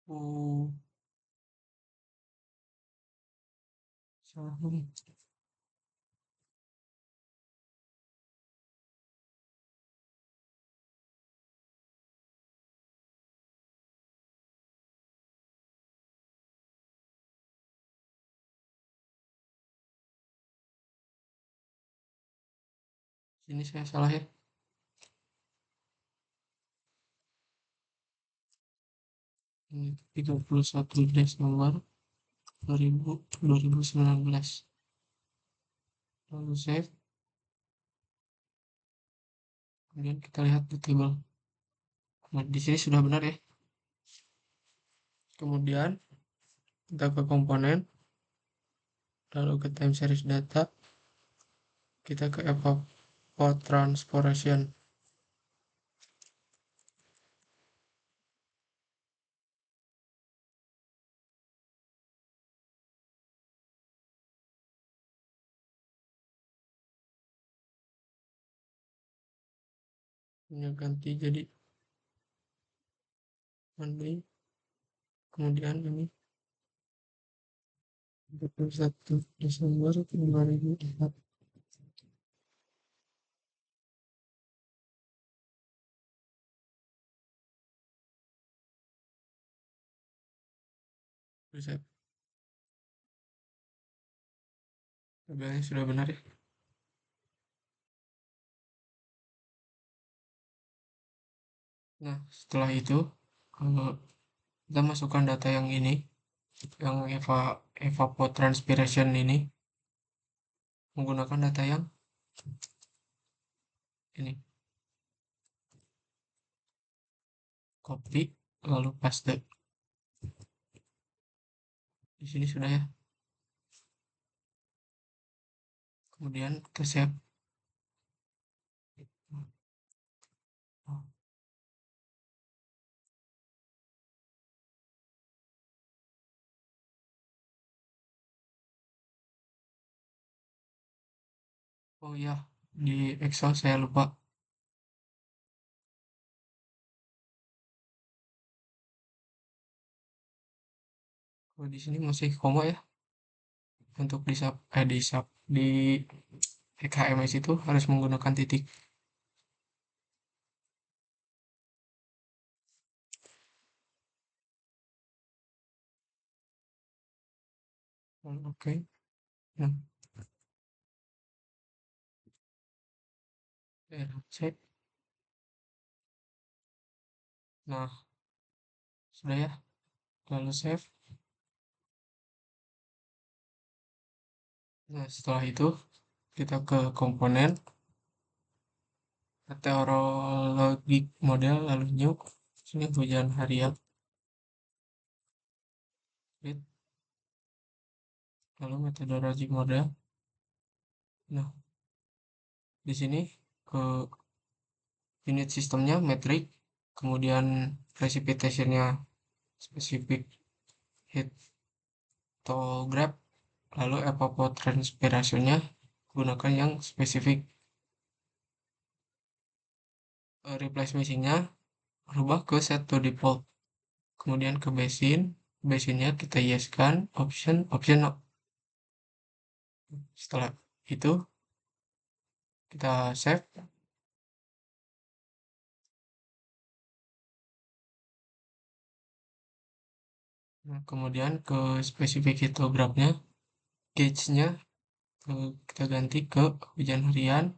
Oh, salah nih. Sini saya salah ya. Ini 31 Desember 2019. Lalu save. Kemudian kita lihat di table. Nah, di sini sudah benar ya. Kemudian kita ke komponen. lalu ke time series data, kita ke evapotranspiration. Ini ganti jadi Monday, kemudian ini 21 Desember 2004. Bisa, tabelnya sudah benar ya. Nah, setelah itu kita masukkan data yang ini, yang evapotranspiration ini, menggunakan data yang ini. Copy, lalu paste. Di sini sudah ya. Kemudian kita save. Oh iya, di Excel saya lupa. Oh, di sini masih koma ya. Untuk di EKMS itu harus menggunakan titik. Oke. Nah, cek. Nah, sudah ya. Lalu save. Nah, setelah itu kita ke komponen meteorologic model, lalu new. Sini hujan harian. Create. Lalu metodologic model. Nah, di sini ke unit sistemnya metric, kemudian precipitation-nya specific heat graph, lalu evapotranspiration-nya gunakan yang spesifik. Replace missing-nya rubah ke set to default, kemudian ke basin-nya kita yes-kan, option no. Setelah itu kita save. Nah, kemudian ke spesifik hitograph-nya, gauge-nya kita ganti ke hujan harian,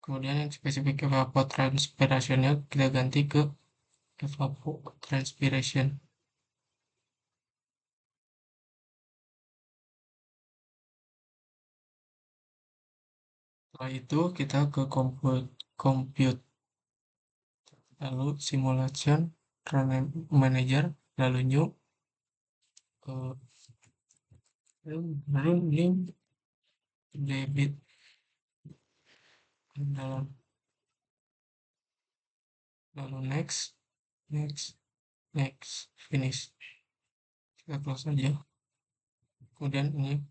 kemudian yang spesifik evapotranspiration-nya kita ganti ke evapotranspiration. Setelah itu kita ke compute, lalu simulation, run manager, lalu new, lalu new debit dalam, lalu next, finish. Kita close aja. Kemudian ini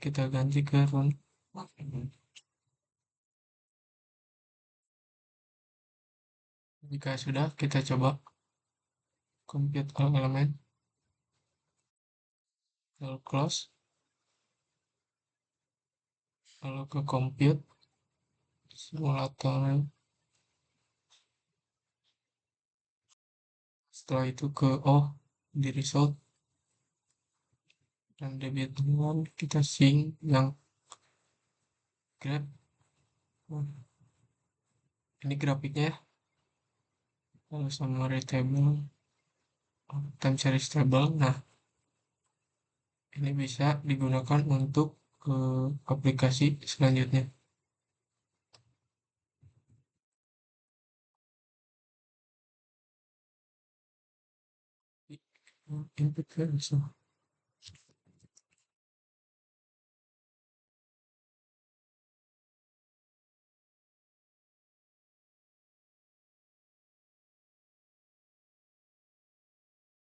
kita ganti ke run. Jika sudah, kita coba compute all element, lalu close, lalu ke compute simulator. Setelah itu ke di result, dan debit dengan kita sync yang grab. Ini grafiknya ya, lalu summary table, time series table. Nah, ini bisa digunakan untuk ke aplikasi selanjutnya. input values.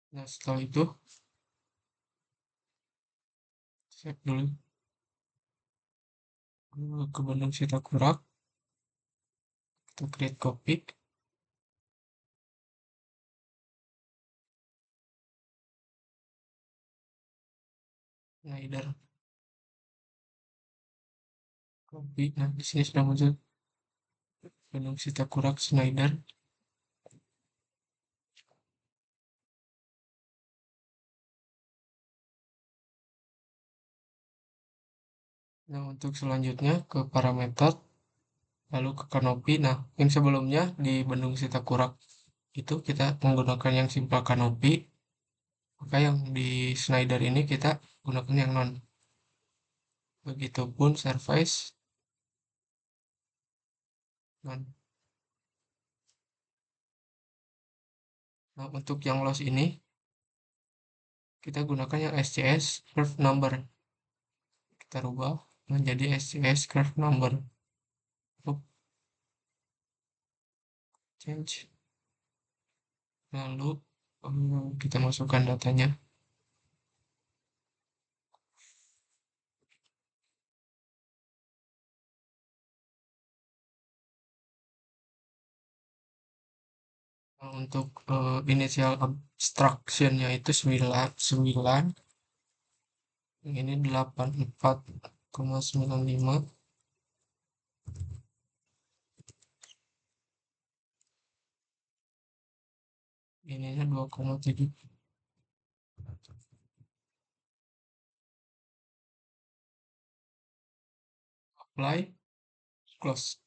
Nah, setelah itu save dulu ke Bandung Sitakurak, kita create copy, slider copy. Nah, di sini sudah muncul Bandung Sitakurak Snyder. Nah, untuk selanjutnya ke parameter, lalu ke kanopi. Nah, yang sebelumnya di Bandung Sitakurak itu kita menggunakan yang simple kanopi, maka yang di Snyder ini kita gunakan yang non. Begitupun service non. Nah, untuk yang loss ini kita gunakan yang SCS curve number. Kita rubah menjadi SCS curve number. Change. Lalu kita masukkan datanya. Nah, untuk initial abstraction-nya itu 9, yang ini 84,95, ininya 2,7. Apply, close.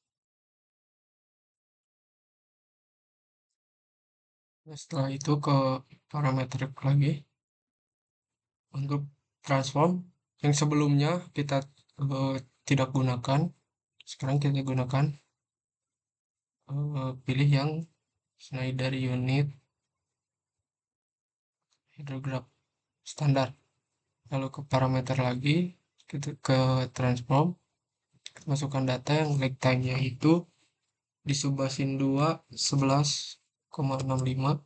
Nah, setelah itu ke parameter lagi untuk transform yang sebelumnya kita tidak gunakan, sekarang kita gunakan, pilih yang Schneider unit hydrograph standar. Lalu ke parameter lagi, kita ke transform, kita masukkan data yang lag time-nya itu di Subbasin 2 11,65,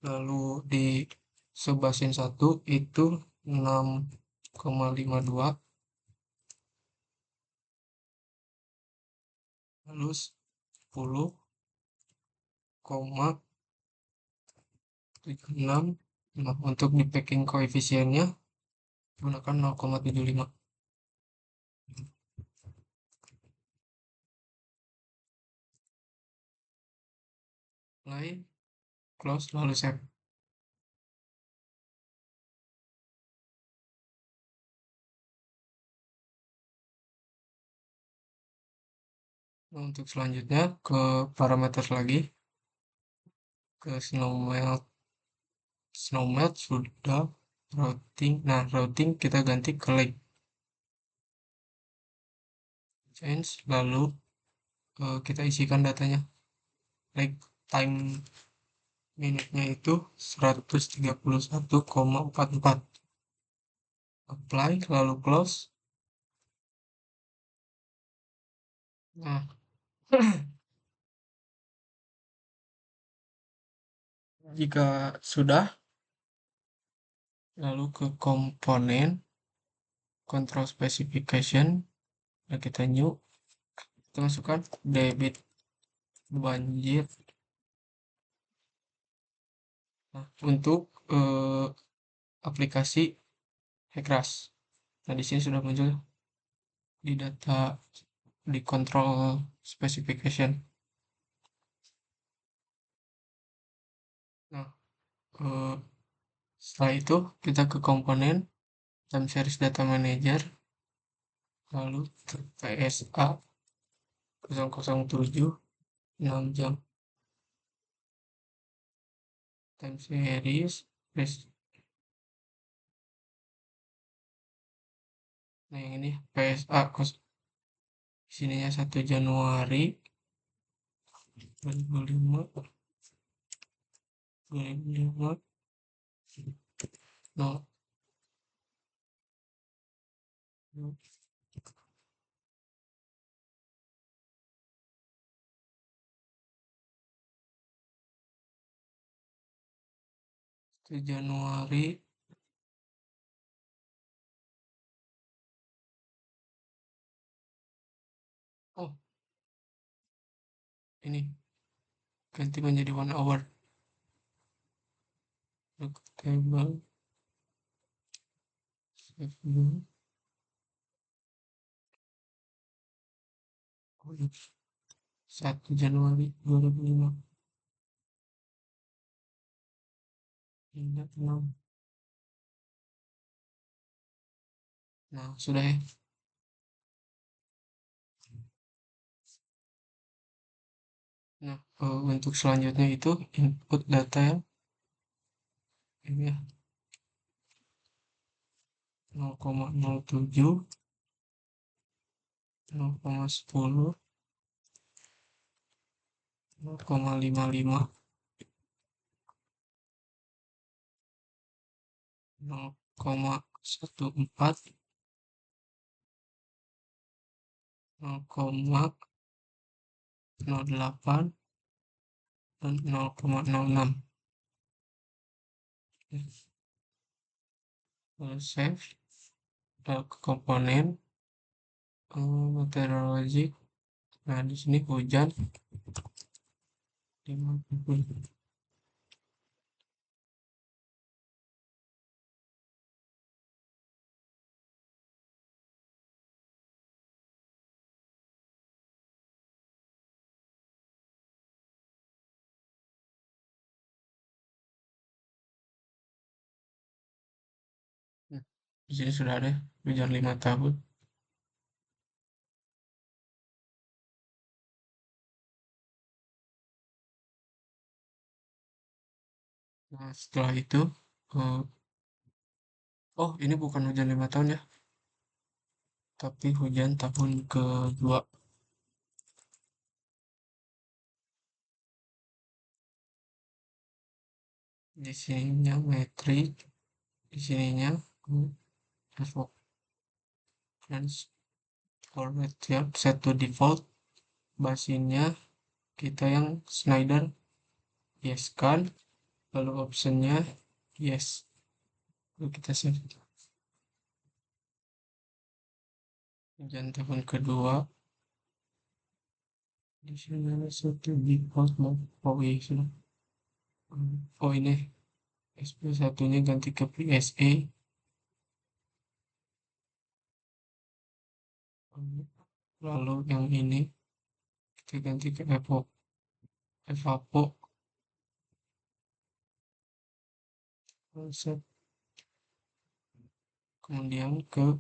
lalu di Subbasin 1 itu 6,52, lalu 10,76. Nah, untuk di packing koefisiennya gunakan 0,75. Play, close, lalu save. Nah, untuk selanjutnya ke parameter lagi, ke snowmelt sudah, routing. Nah, routing kita ganti ke lag. Change, lalu kita isikan datanya. Lag time minute-nya itu 131,44. Apply, lalu close. Nah, jika sudah, lalu ke komponen control specification, nah kita new, kita masukkan debit banjir. Nah, untuk aplikasi Hekras. Nah, di sini sudah muncul di data di control specification. Nah, setelah itu kita ke komponen time series data manager, lalu PSA 007 6 jam time series. Nah, yang ini PSA sininya 1 Januari 2005. nol, itu Januari. Oh, ini ganti menjadi 1 hour. Look table, save dulu. Oh, ini 1 Januari 2005. Hingga 6. Nah, sudah ya. Nah, untuk selanjutnya itu input data yang ini ya, 0,07, 0,10, 0,55, 0,14, 0,08, dan 0,06. Lalu save ke komponen meteorologi. Nah, di sini hujan 50. Nah, di sini sudah ada hujan 5 tahun. Nah, setelah itu, eh, oh ini bukan hujan 5 tahun ya, tapi hujan tahun kedua. Di sininya metrik, di sininya reference format siap, set to default. Basinnya kita yang Schneider, yes kan, lalu optionnya yes, lalu kita save. Hujan tahun kedua, di sini ada set to default. Oh iya sudah. Oh ini SP1-nya ganti ke PSA. Lalu yang ini kita ganti ke Evapo. Set. Kemudian ke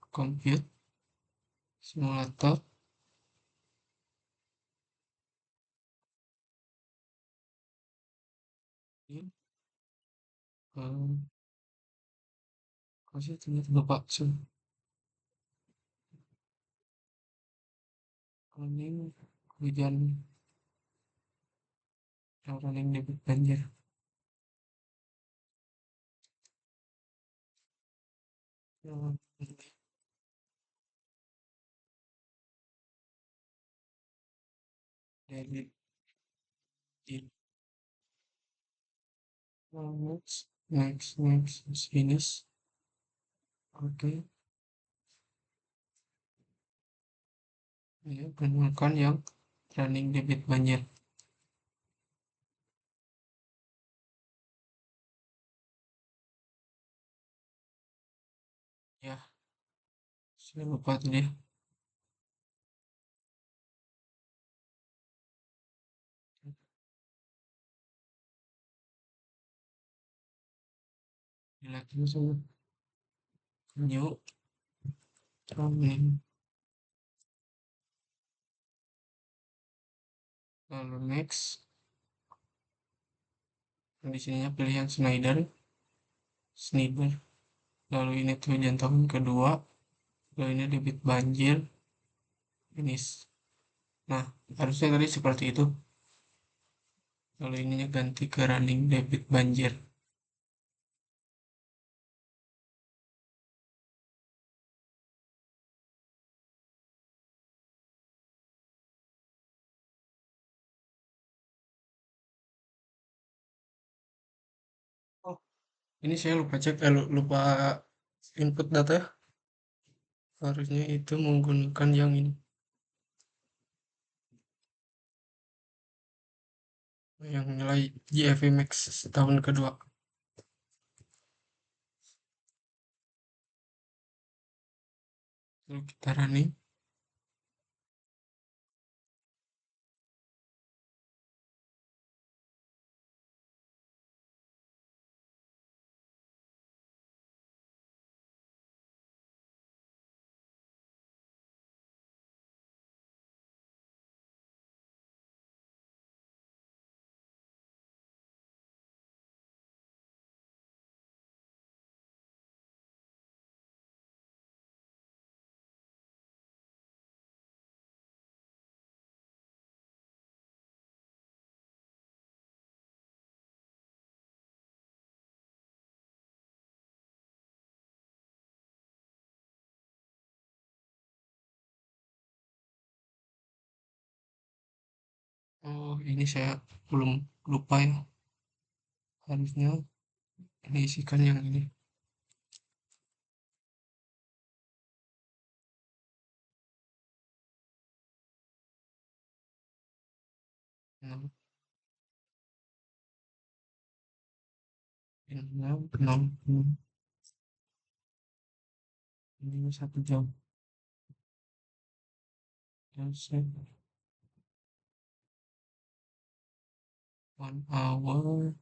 compute simulator. Ini kasih ternyata lupa sih. Ini hujan yang running debit banjir. Yang debit in. Next, finish. Oke, ya, gunakan yang running debit banjir. Ya, saya lupa tadi. Lihat dulu saya. New running. Lalu next. Nah, di sininya pilih yang Schneider. Lalu ini tujuan tahun kedua. Lalu ini debit banjir. Finish. Nah, harusnya tadi seperti itu. Lalu ininya ganti ke running debit banjir. Ini saya lupa cek, lupa input data ya. Harusnya itu menggunakan yang ini, yang nilai GFE Max tahun kedua. Lalu kita running. Oh, ini saya belum lupa ya. Harusnya ini isikan yang ini. 6, 6, 6, ini 1 jam. Selesai. 1 hour.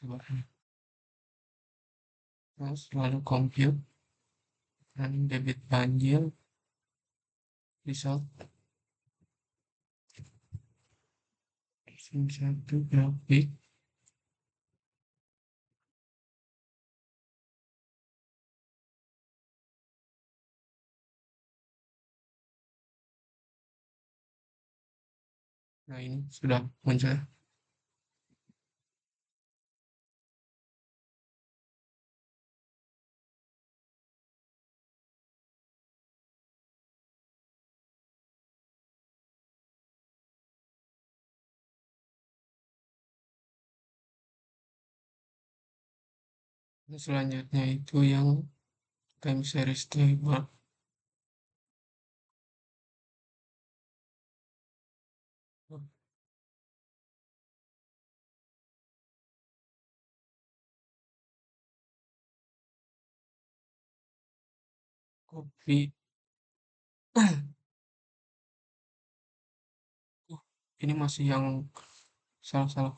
Coba. Terus lalu compute. Dan debit banjir. Result. Satu grafik. Nah, ini sudah muncul ya. Nah, selanjutnya itu yang time series table. Copy. Oh, ini masih yang salah-salah.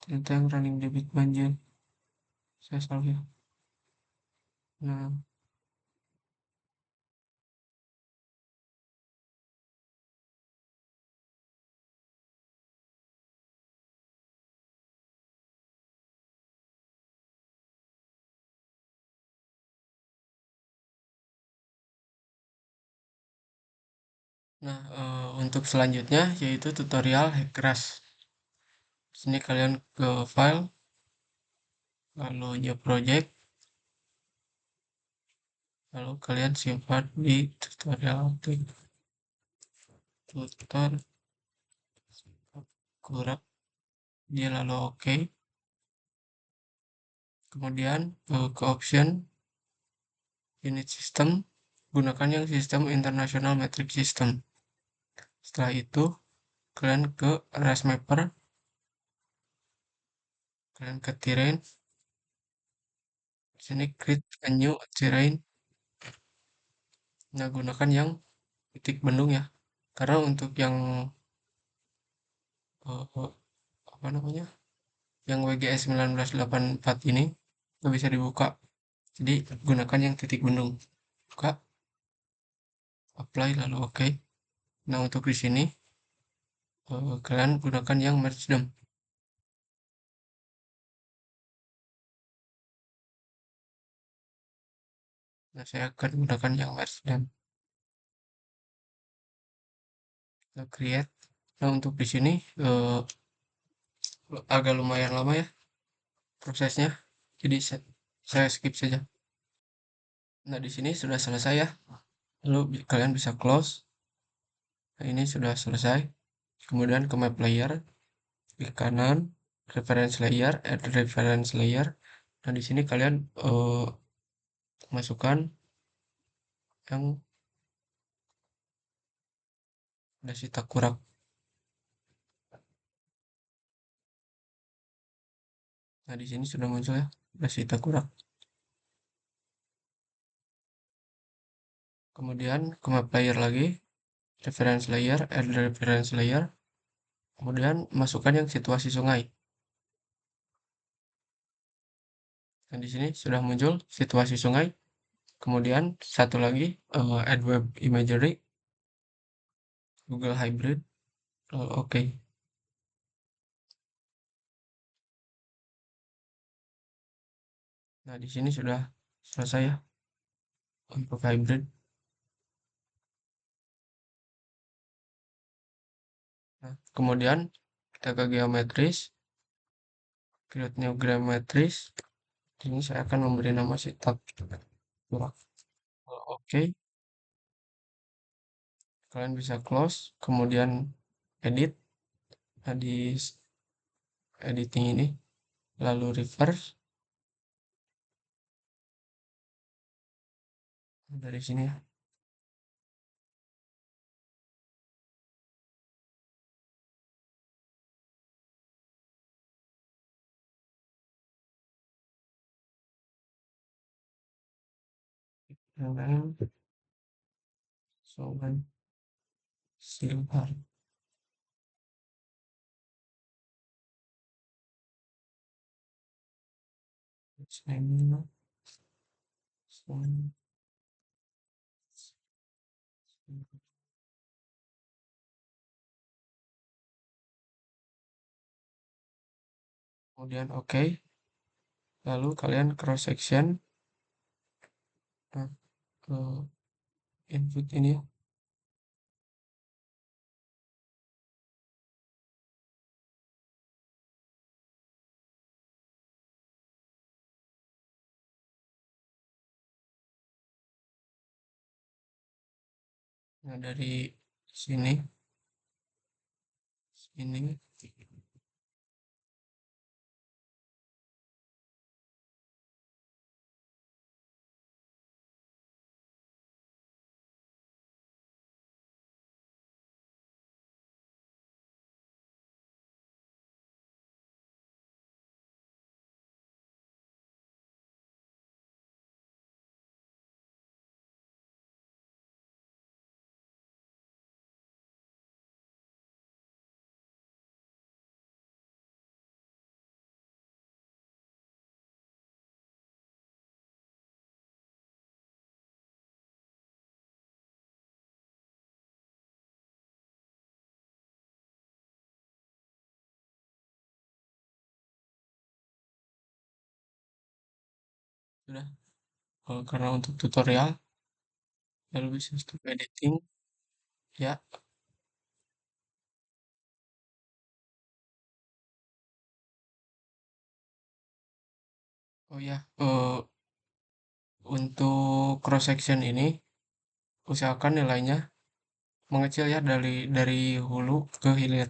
Ternyata yang running debit banjir. Saya salah ya. Nah, untuk selanjutnya yaitu tutorial Hackcrash. Sini kalian ke file, lalu new project, lalu kalian simpan di tutorial tutor kurang, dia lalu oke. Kemudian ke option unit system, gunakan yang sistem international metric system. Setelah itu kalian ke ResMapper, kalian ke terrain, sini create a new terrain. Nah, gunakan yang titik bendung ya, karena untuk yang eh, apa namanya, yang WGS 1984 ini nggak bisa dibuka, jadi gunakan yang titik bendung. Buka, apply, lalu oke. Nah, untuk di sini kalian gunakan yang merge them. Nah, saya akan gunakan yang merge them. Kita create. Nah, untuk di sini agak lumayan lama ya prosesnya, jadi saya skip saja. Nah, di sini sudah selesai ya, lalu kalian bisa close. Nah, ini sudah selesai. kemudian ke map layer, di kanan, reference layer, add reference layer. Nah, di sini kalian masukkan yang Dashi Nah, di sini sudah muncul ya, Dashi. Kemudian ke map layer lagi, reference layer, add reference layer. Kemudian masukkan yang situasi sungai. Dan di sini sudah muncul situasi sungai. Kemudian satu lagi, add web imagery, Google Hybrid. Oke. Nah, di sini sudah selesai ya untuk hybrid. Nah, kemudian kita ke geometris, create new geometris. Ini saya akan memberi nama sitak Turak. Oke, kalian bisa close, kemudian edit. Nah, di editing ini, lalu reverse dari sini ya. Dan soal silver. Kemudian oke, lalu kalian cross section. Nah, ke input ini ya. Nah, dari sini, sini, sudah. Karena untuk tutorial, lalu bisa stop editing, ya. Oh ya, untuk cross section ini, usahakan nilainya mengecil ya dari hulu ke hilir.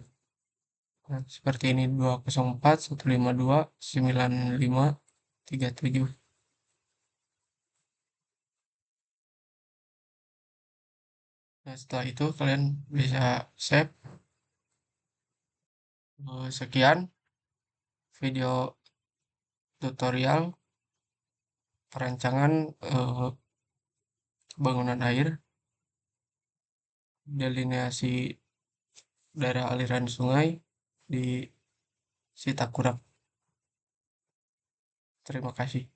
Nah, seperti ini 204, 152, 95, 37. Nah, setelah itu kalian bisa save. Sekian video tutorial perancangan bangunan air, delineasi daerah aliran sungai di Sitakurap. Terima kasih.